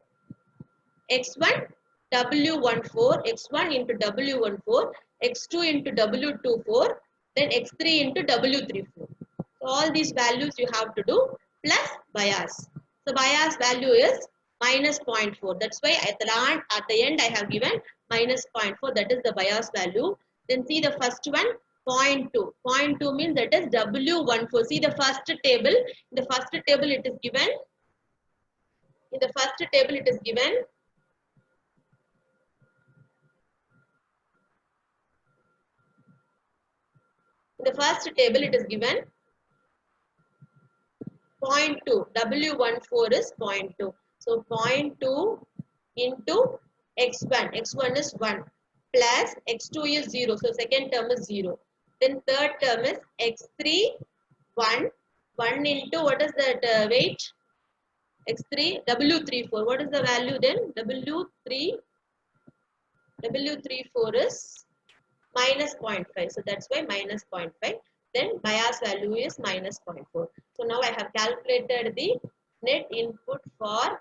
x1 W14, x1 into W14, x2 into W24, then x3 into W34. So all these values you have to do plus bias. So bias value is minus 0.4. That's why at the end I have given minus 0.4. That is the bias value. Then see the first one, 0.2. 0.2 means that is W14. See the first table. In the first table it is given. In the first table it is given. In the first table it is given 0.2. W14 is 0.2. So 0.2 into x1. x1 is 1 plus x2 is 0. So second term is 0. Then third term is x3 1. 1 into what is that weight? X3 W34. What is the value then? W34 is minus 0.5. So that's why minus 0.5. Then bias value is minus 0.4. So now I have calculated the net input for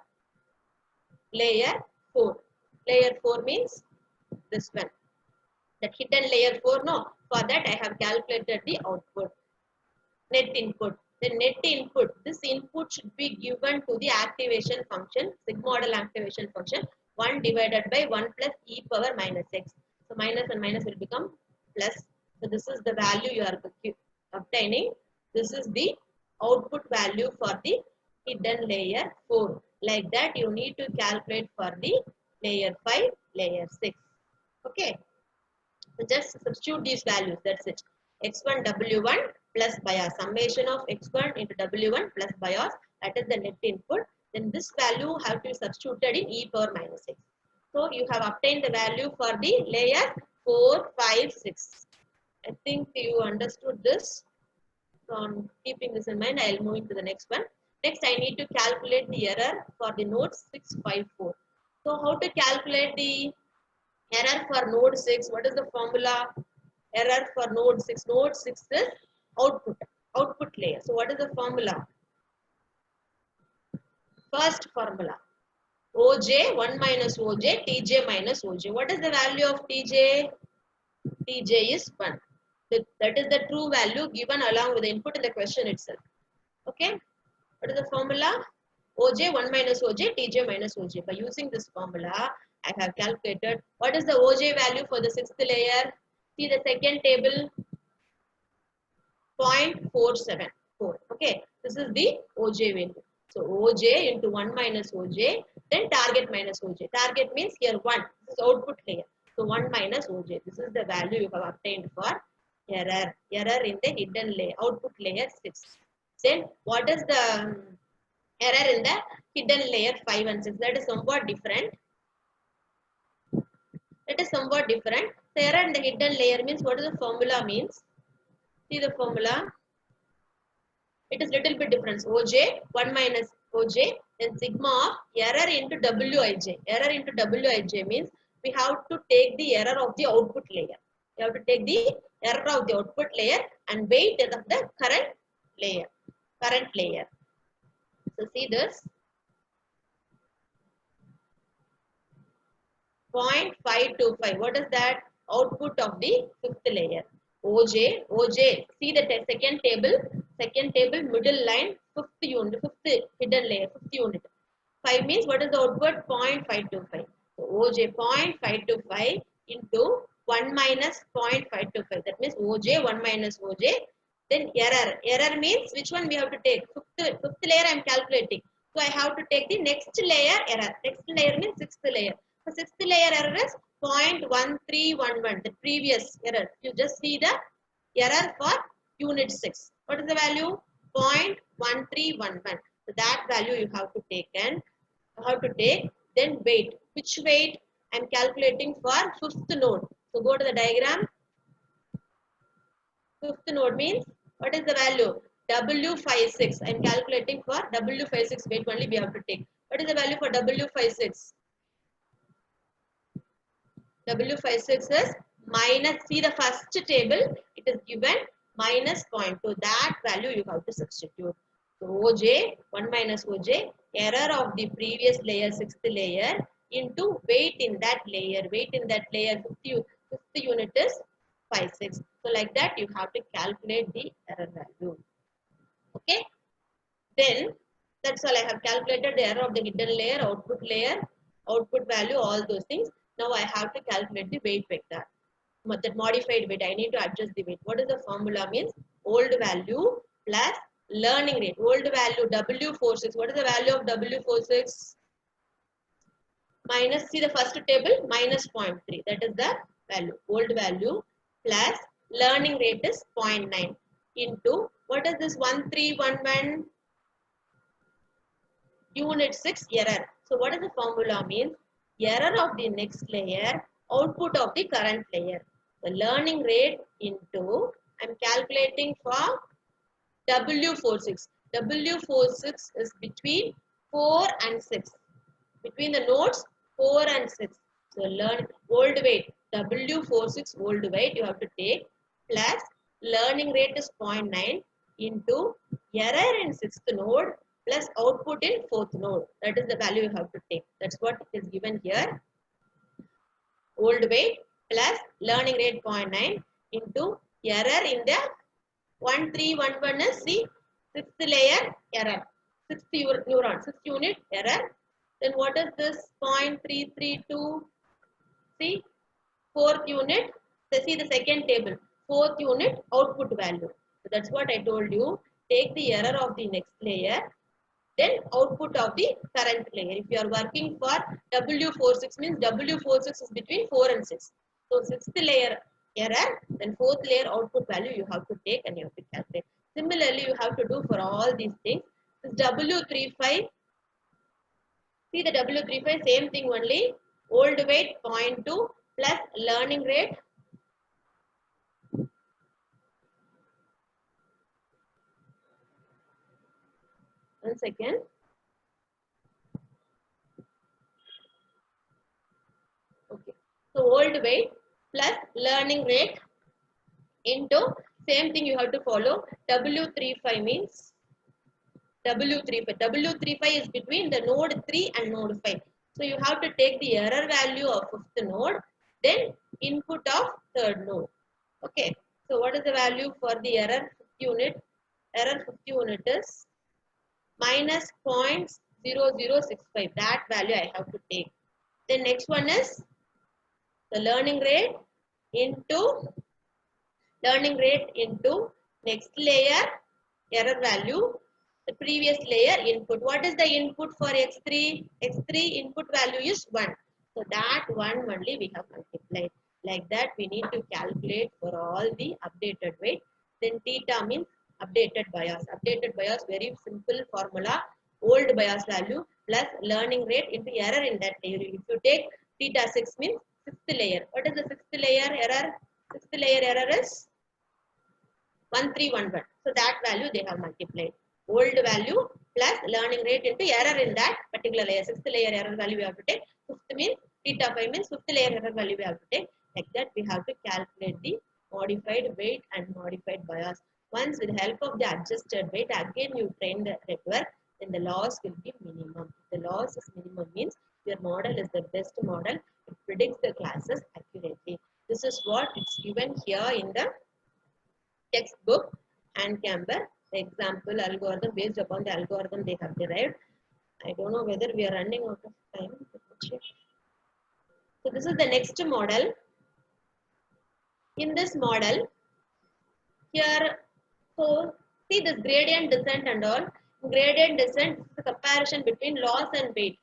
layer 4. Layer 4 means this one. That hidden layer 4, no. For that I have calculated the output. Net input. The net input, this input should be given to the activation function, sigmoidal activation function, 1 divided by 1 plus e power minus x. So minus and minus will become plus. So this is the value you are obtaining. This is the output value for the hidden layer 4. Like that you need to calculate for the layer 5, layer 6. Okay. So just substitute these values. That's it. X1 W1 plus bias. Summation of X1 into W1 plus bias. That is the net input. Then this value have to be substituted in e power minus x. So you have obtained the value for the layer 4, 5, 6. I think you understood this. So on keeping this in mind, I will move to the next one. Next, I need to calculate the error for the node 654. So how to calculate the error for node 6? What is the formula? Error for node 6. Node 6 is output layer. So what is the formula? First formula. OJ 1 minus OJ, TJ minus OJ. What is the value of TJ? TJ is 1. That is the true value given along with the input in the question itself. Okay. What is the formula? OJ 1 minus OJ, TJ minus OJ. By using this formula, I have calculated what is the OJ value for the 6th layer. See the second table, 0.474. Okay, this is the OJ value. So OJ into 1 minus OJ, then target minus OJ. Target means here 1. This is output layer. So 1 minus OJ. This is the value you have obtained for error. Error in the hidden layer, output layer 6. Then what is the error in the hidden layer 5 and 6? That is somewhat different. It is somewhat different. The error in the hidden layer means what is the formula means? See the formula. It is little bit different. OJ 1 minus OJ, then sigma of error into Wij. Error into Wij means we have to take the error of the output layer. You have to take the error of the output layer and weight of the current layer. So see this. 0.525. What is that? Output of the 5th layer. OJ. See the second table, middle line, 5th unit, 5th hidden layer, 5th unit. 5 means what is the output? 0.525. So OJ 0.525 into 1 minus 0.525. That means OJ 1 minus OJ. Then error. Error means which one we have to take? 5th layer I am calculating. So I have to take the next layer error. Next layer means 6th layer. The 6th layer error is 0.1311. The previous error. You just see the error for unit 6. What is the value? 0.1311. So that value you have to take and you have to take. Then weight. Which weight? I am calculating for 5th node. So go to the diagram. 5th node means what is the value? W56. I am calculating for W56 weight only we have to take. What is the value for W56? W56 is minus, see the first table, it is given minus 0.2. That value you have to substitute. So OJ, 1 minus OJ, error of the previous layer, 6th layer, into weight in that layer. Weight in that layer, 5th unit is 56. So like that you have to calculate the error value. Okay. Then that's all. I have calculated the error of the hidden layer, output value, all those things. Now I have to calculate the weight vector. that modified weight. I need to adjust the weight. What is the formula? Means old value plus learning rate. Old value W46. What is the value of W46? Minus, see the first table, minus 0.3. That is the value. Old value plus learning rate is 0.9 into, what is this 1311? Unit 6 error. So what is the formula? Means error of the next layer, output of the current layer. The learning rate into, I am calculating for W46. W46 is between 4 and 6. Between the nodes 4 and 6. So learn old weight, W46 old weight you have to take plus learning rate is 0.9 into error in 6th node plus output in 4th node. That is the value you have to take. That's what is given here. Old weight plus learning rate 0.9 into error in the 1311 is the 6th layer error. 6th neuron, 6th unit error. Then what is this 0.332? See, 4th unit. So see the second table. 4th unit output value. So that's what I told you. Take the error of the next layer, then output of the current layer. If you are working for W46 means W46 is between 4 and 6. So 6th layer error, then 4th layer output value you have to take and you have to calculate. Similarly, you have to do for all these things. This W35. See the W35, same thing only. Old weight 0.2 plus learning rate. One second. Okay. So old weight plus learning rate into, same thing you have to follow. W35 means W35. W35 is between the node 3 and node 5. So you have to take the error value of 5th node, then input of 3rd node. Okay. So what is the value for the error 5th unit? Error 5th unit is minus 0.0065. That value I have to take. Then next one is the learning rate into next layer error value, the previous layer input. What is the input for X3? X3 input value is 1. So that one only we have multiplied. Like that we need to calculate for all the updated weight. Then theta means updated bias. Updated bias, very simple formula. Old bias value plus learning rate into error in that layer. If you take theta 6 means 6th layer. What is the 6th layer error? 6th layer error is 1311. So that value they have multiplied. Old value plus learning rate into error in that particular layer. 6th layer error value we have to take. 5th means theta 5 means 5th layer error value we have to take. Like that we have to calculate the modified weight and modified bias. Once with the help of the adjusted weight, again you train the network, then the loss will be minimum. If the loss is minimum means your model is the best model. It predicts the classes accurately. This is what it's given here in the textbook and Camber. The example algorithm based upon the algorithm they have derived. I don't know whether we are running out of time. So this is the next model. In this model, here, so see this gradient descent and all. Gradient descent is the comparison between loss and weight.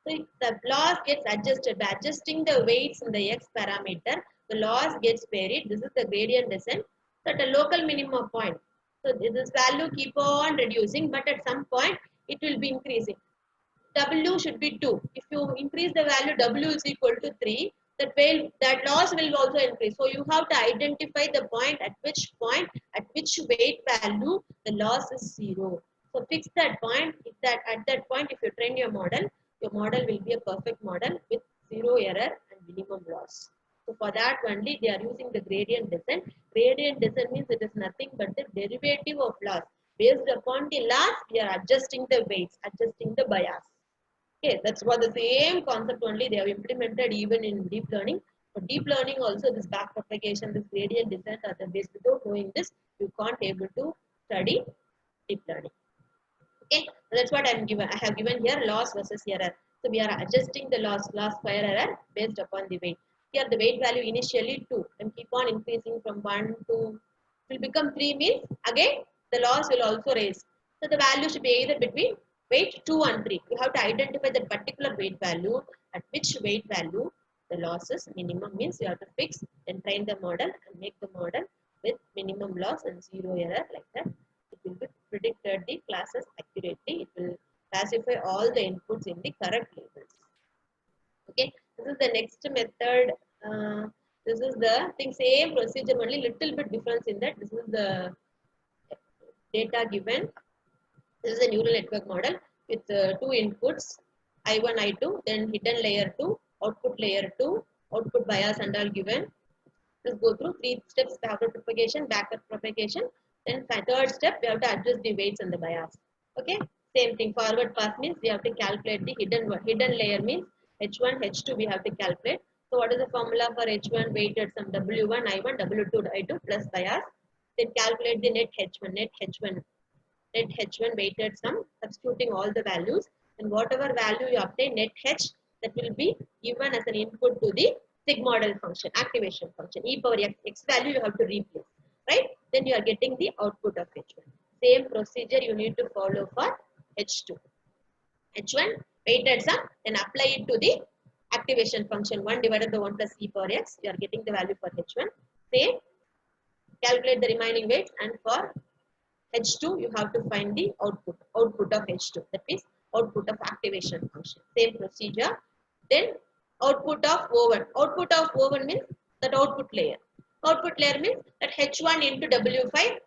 So the loss gets adjusted by adjusting the weights in the x parameter. The loss gets varied. This is the gradient descent. So at a local minimum point. So this value keep on reducing, but at some point it will be increasing. W should be 2. If you increase the value W is equal to 3, that loss will also increase. So you have to identify the point, at which weight value the loss is 0. So fix that point. At that point, if you train your model will be a perfect model with 0 error and minimum loss. So for that only they are using the gradient descent. Gradient descent means it is nothing but the derivative of loss. Based upon the loss, we are adjusting the weights, adjusting the bias. Okay, that's what the same concept only they have implemented even in deep learning. For deep learning also this back propagation, this gradient descent are the base. Without knowing this, you can't able to study deep learning. Okay, that's what I have given here, loss versus error. So we are adjusting the loss square error based upon the weight. Here the weight value initially 2 and keep on increasing from 1 to will become 3 means again the loss will also raise. So the value should be either between weight 2 and 3. You have to identify that particular weight value, at which weight value the loss is minimum, means you have to fix and train the model and make the model with minimum loss and zero error, like that. It will be predicted the classes accurately. It will classify all the inputs in the correct labels. Okay, this is the next method. This is the thing, same procedure, only little bit difference in that. This is the data given. This is a neural network model with two inputs, I1, I2, then hidden layer 2, output layer 2, output bias and all given. Let's go through 3 steps: backward propagation, backward propagation. Then third step, we have to adjust the weights and the bias. Okay, same thing. Forward pass means we have to calculate the hidden layer, means H1, H2 we have to calculate. So what is the formula for H1? Weighted sum W1, I1, W2, I2 plus bias. Then calculate the net H1, net H1 weighted sum, substituting all the values, and whatever value you obtain net H, that will be given as an input to the sig model function, activation function. E power x value you have to replace, right? Then you are getting the output of H1. Same procedure you need to follow for H2. H1 weighted sum, then apply it to the activation function 1 divided by 1 plus e power x. You are getting the value for H1. Same, calculate the remaining weights, and for H2 you have to find the output of H2, that is output of activation function. Same procedure. Then output of O1. Output of O1 means that output layer. Output layer means that H1 into W5,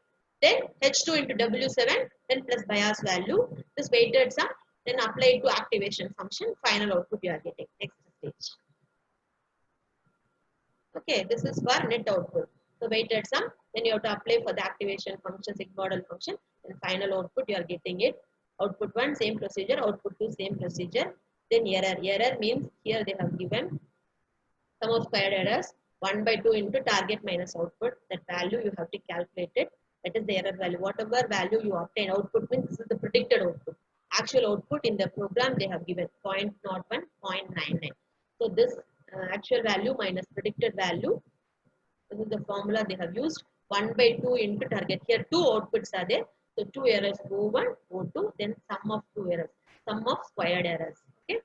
then H2 into W7, then plus bias value. This weighted sum, then apply it to activation function. Final output you are getting. Next stage. Okay, this is for net output. So weighted sum, then you have to apply for the activation function, sig model function, and final output you are getting it. Output 1 same procedure, output 2 same procedure. Then error. Error means here they have given sum of squared errors 1 by 2 into target minus output. That value you have to calculate it. That is the error value. Whatever value you obtain, output means this is the predicted output. Actual output in the program they have given 0.01, 0.99. So this actual value minus predicted value. This is the formula they have used. 1 by 2 into target. Here 2 outputs are there. So 2 errors, O1, O2, then sum of 2 errors, sum of squared errors. Okay.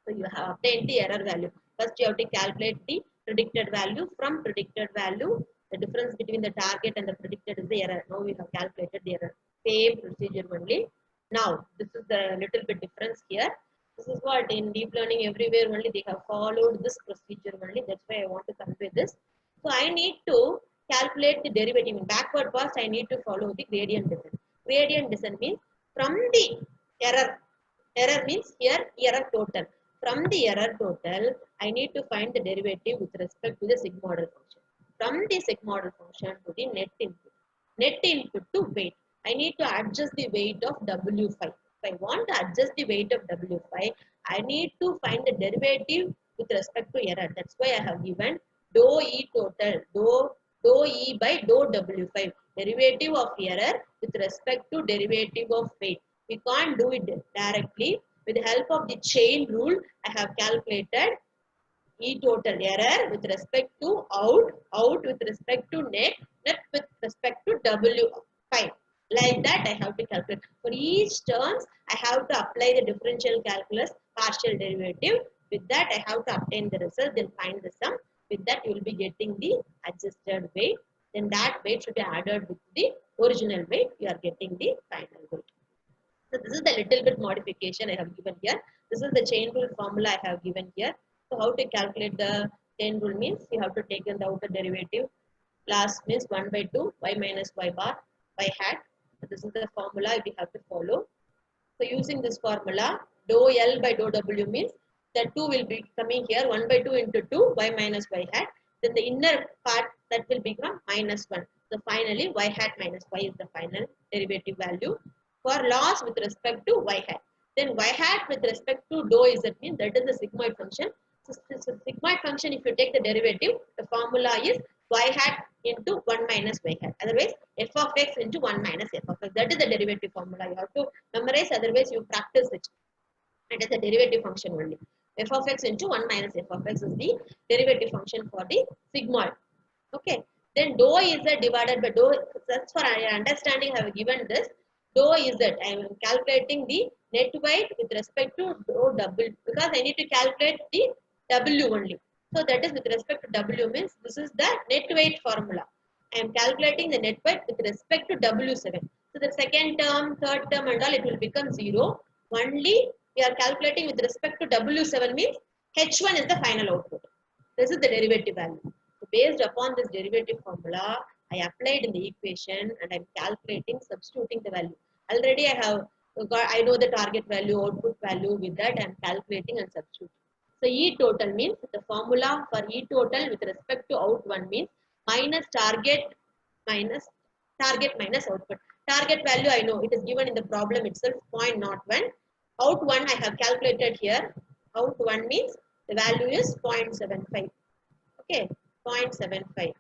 So you have obtained the error value. First you have to calculate the predicted value. From predicted value, the difference between the target and the predicted is the error. Now we have calculated the error. Same procedure only. Now this is the little bit difference here. This is what in deep learning everywhere only they have followed this procedure only. That's why I want to convey this. So I need to calculate the derivative. In backward pass, I need to follow the gradient descent. Gradient descent means from the error. Error means here error total. From the error total, I need to find the derivative with respect to the sig model function. From the sig model function to the net input. Net input to weight. I need to adjust the weight of W5. If I want to adjust the weight of W5, I need to find the derivative with respect to error. That's why I have given dou E total, dou E by dou W5. Derivative of error with respect to derivative of weight. We can't do it directly. With the help of the chain rule, I have calculated E total error with respect to out with respect to net with respect to W5. Like that I have to calculate. For each terms, I have to apply the differential calculus partial derivative. With that, I have to obtain the result, then find the sum. With that, you will be getting the adjusted weight. Then that weight should be added with the original weight. You are getting the final weight. So this is the little bit modification I have given here. This is the chain rule formula I have given here. So how to calculate the chain rule means you have to take in the outer derivative. Last means 1 by 2 y minus y bar y hat. So this is the formula we have to follow. So using this formula, dou L by dou W means that 2 will be coming here 1 by 2 into 2 y minus y hat. Then the inner part that will become minus 1. So finally y hat minus y is the final derivative value for loss with respect to y hat. Then y hat with respect to dou Z means that is the sigmoid function. So sigmoid function, if you take the derivative, the formula is y hat into 1 minus y hat. Otherwise, f of x into 1 minus f of x. That is the derivative formula. You have to memorize, otherwise you practice it. It is a derivative function only. f of x into 1 minus f of x is the derivative function for the sigmoid. Okay. Then dou z divided by dou, just for understanding I have given this, dou z, I am calculating the net weight with respect to dou w, because I need to calculate the w only. So that is with respect to w, means this is the net weight formula. I am calculating the net weight with respect to W7. So the second term, third term and all, it will become 0. Only we are calculating with respect to W7 means H1 is the final output. This is the derivative value. So based upon this derivative formula, I applied in the equation and I am calculating, substituting the value. Already I know the target value, output value. With that I am calculating and substituting. So E total means the formula for E total with respect to out1 means minus minus target minus output. Target value I know, it is given in the problem itself, 0.01. Out1 I have calculated here. Out1 means the value is 0.75. Okay, 0.75.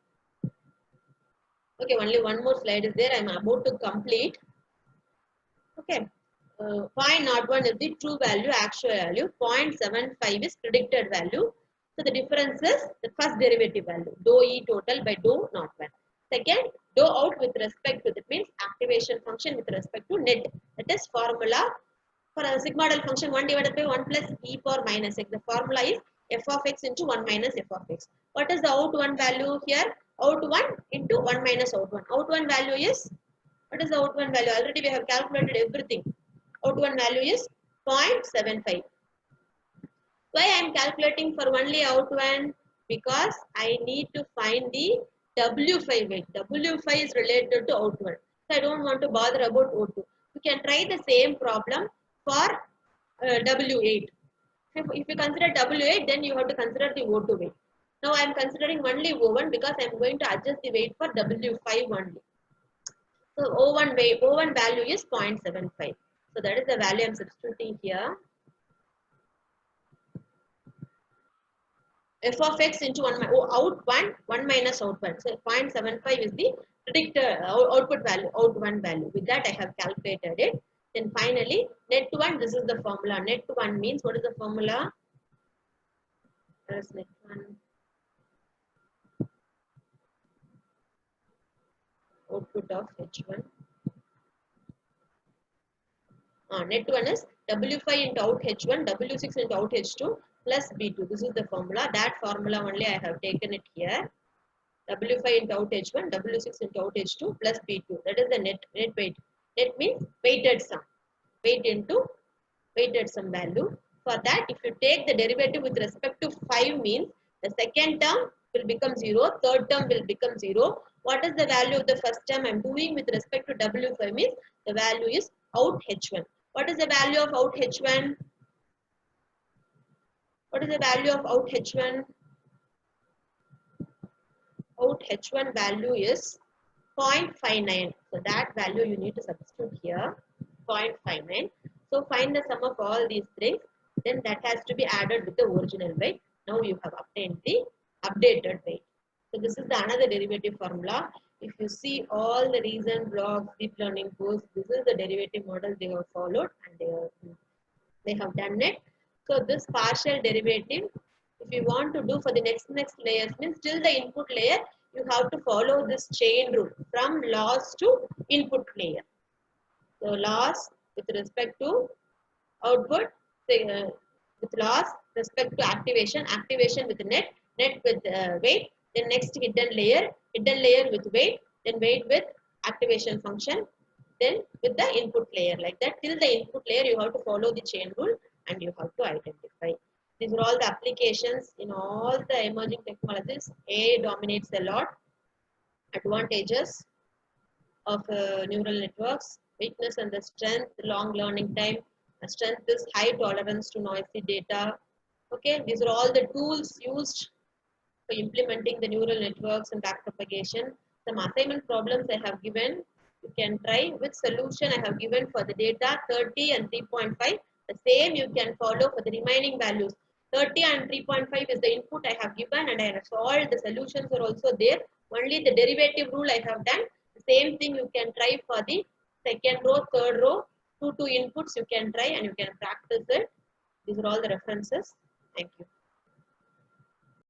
Okay, only one more slide is there. I am about to complete. Okay. 0.01 is the true value, actual value. 0.75 is predicted value. So the difference is the first derivative value, dou E total by dou not 1. Second, dou out with respect to, that means activation function with respect to net. That is formula for a sigmoidal function 1 divided by 1 plus e power minus x. The formula is f of x into 1 minus f of x. What is the out1 value here? Out1 into 1 minus out1. Out1 value is, what is the out1 value? Already we have calculated everything. Out1 value is 0.75. Why I am calculating for only out1? Because I need to find the W5 weight. W5 is related to out1. So I don't want to bother about O2. You can try the same problem for W8. If you consider W8, then you have to consider the O2 weight. Now I am considering only O1 because I am going to adjust the weight for W5 only. So O1 value is 0.75. So that is the value I am substituting here. F of x into 1 minus out1. So 0.75 is the predicted output value, out1 value. With that I have calculated it. Then finally net 1, this is the formula. Net 1 means, what is the formula? Where's net 1? Output of H1. Net 1 is W5 into out H1, W6 into out H2 plus B2. This is the formula. That formula only I have taken it here. W5 into out H1, W6 into out H2 plus B2. That is the net weight. Net means weighted sum. Weight into weighted sum value. For that, if you take the derivative with respect to 5 means the second term will become 0, third term will become 0. What is the value of the first term I am doing with respect to W5 means the value is out H1. What is the value of out H1? What is the value of out H1? Out H1 value is 0.59. So that value you need to substitute here, 0.59. So find the sum of all these things. Then that has to be added with the original weight. Now you have obtained the updated weight. So this is the another derivative formula. If you see all the recent blogs, deep learning course, this is the derivative model they have followed and they have done it. So this partial derivative, if you want to do for the next layers, means till the input layer, you have to follow this chain rule from loss to input layer. So loss with respect to output, with loss respect to activation with net with weight, then next hidden layer with weight, then weight with activation function, then with the input layer, like that. Till the input layer you have to follow the chain rule and you have to identify. These are all the applications in all the emerging technologies. AI dominates a lot. Advantages of neural networks: weakness and the strength, long learning time. The strength is high tolerance to noisy data. Okay, these are all the tools used for implementing the neural networks and backpropagation. Some assignment problems I have given. You can try which solution I have given for the data 30 and 3.5. The same you can follow for the remaining values. 30 and 3.5 is the input I have given and I have solved. The solutions are also there. Only the derivative rule I have done. The same thing you can try for the second row, third row. 2 inputs you can try and you can practice it. These are all the references. Thank you.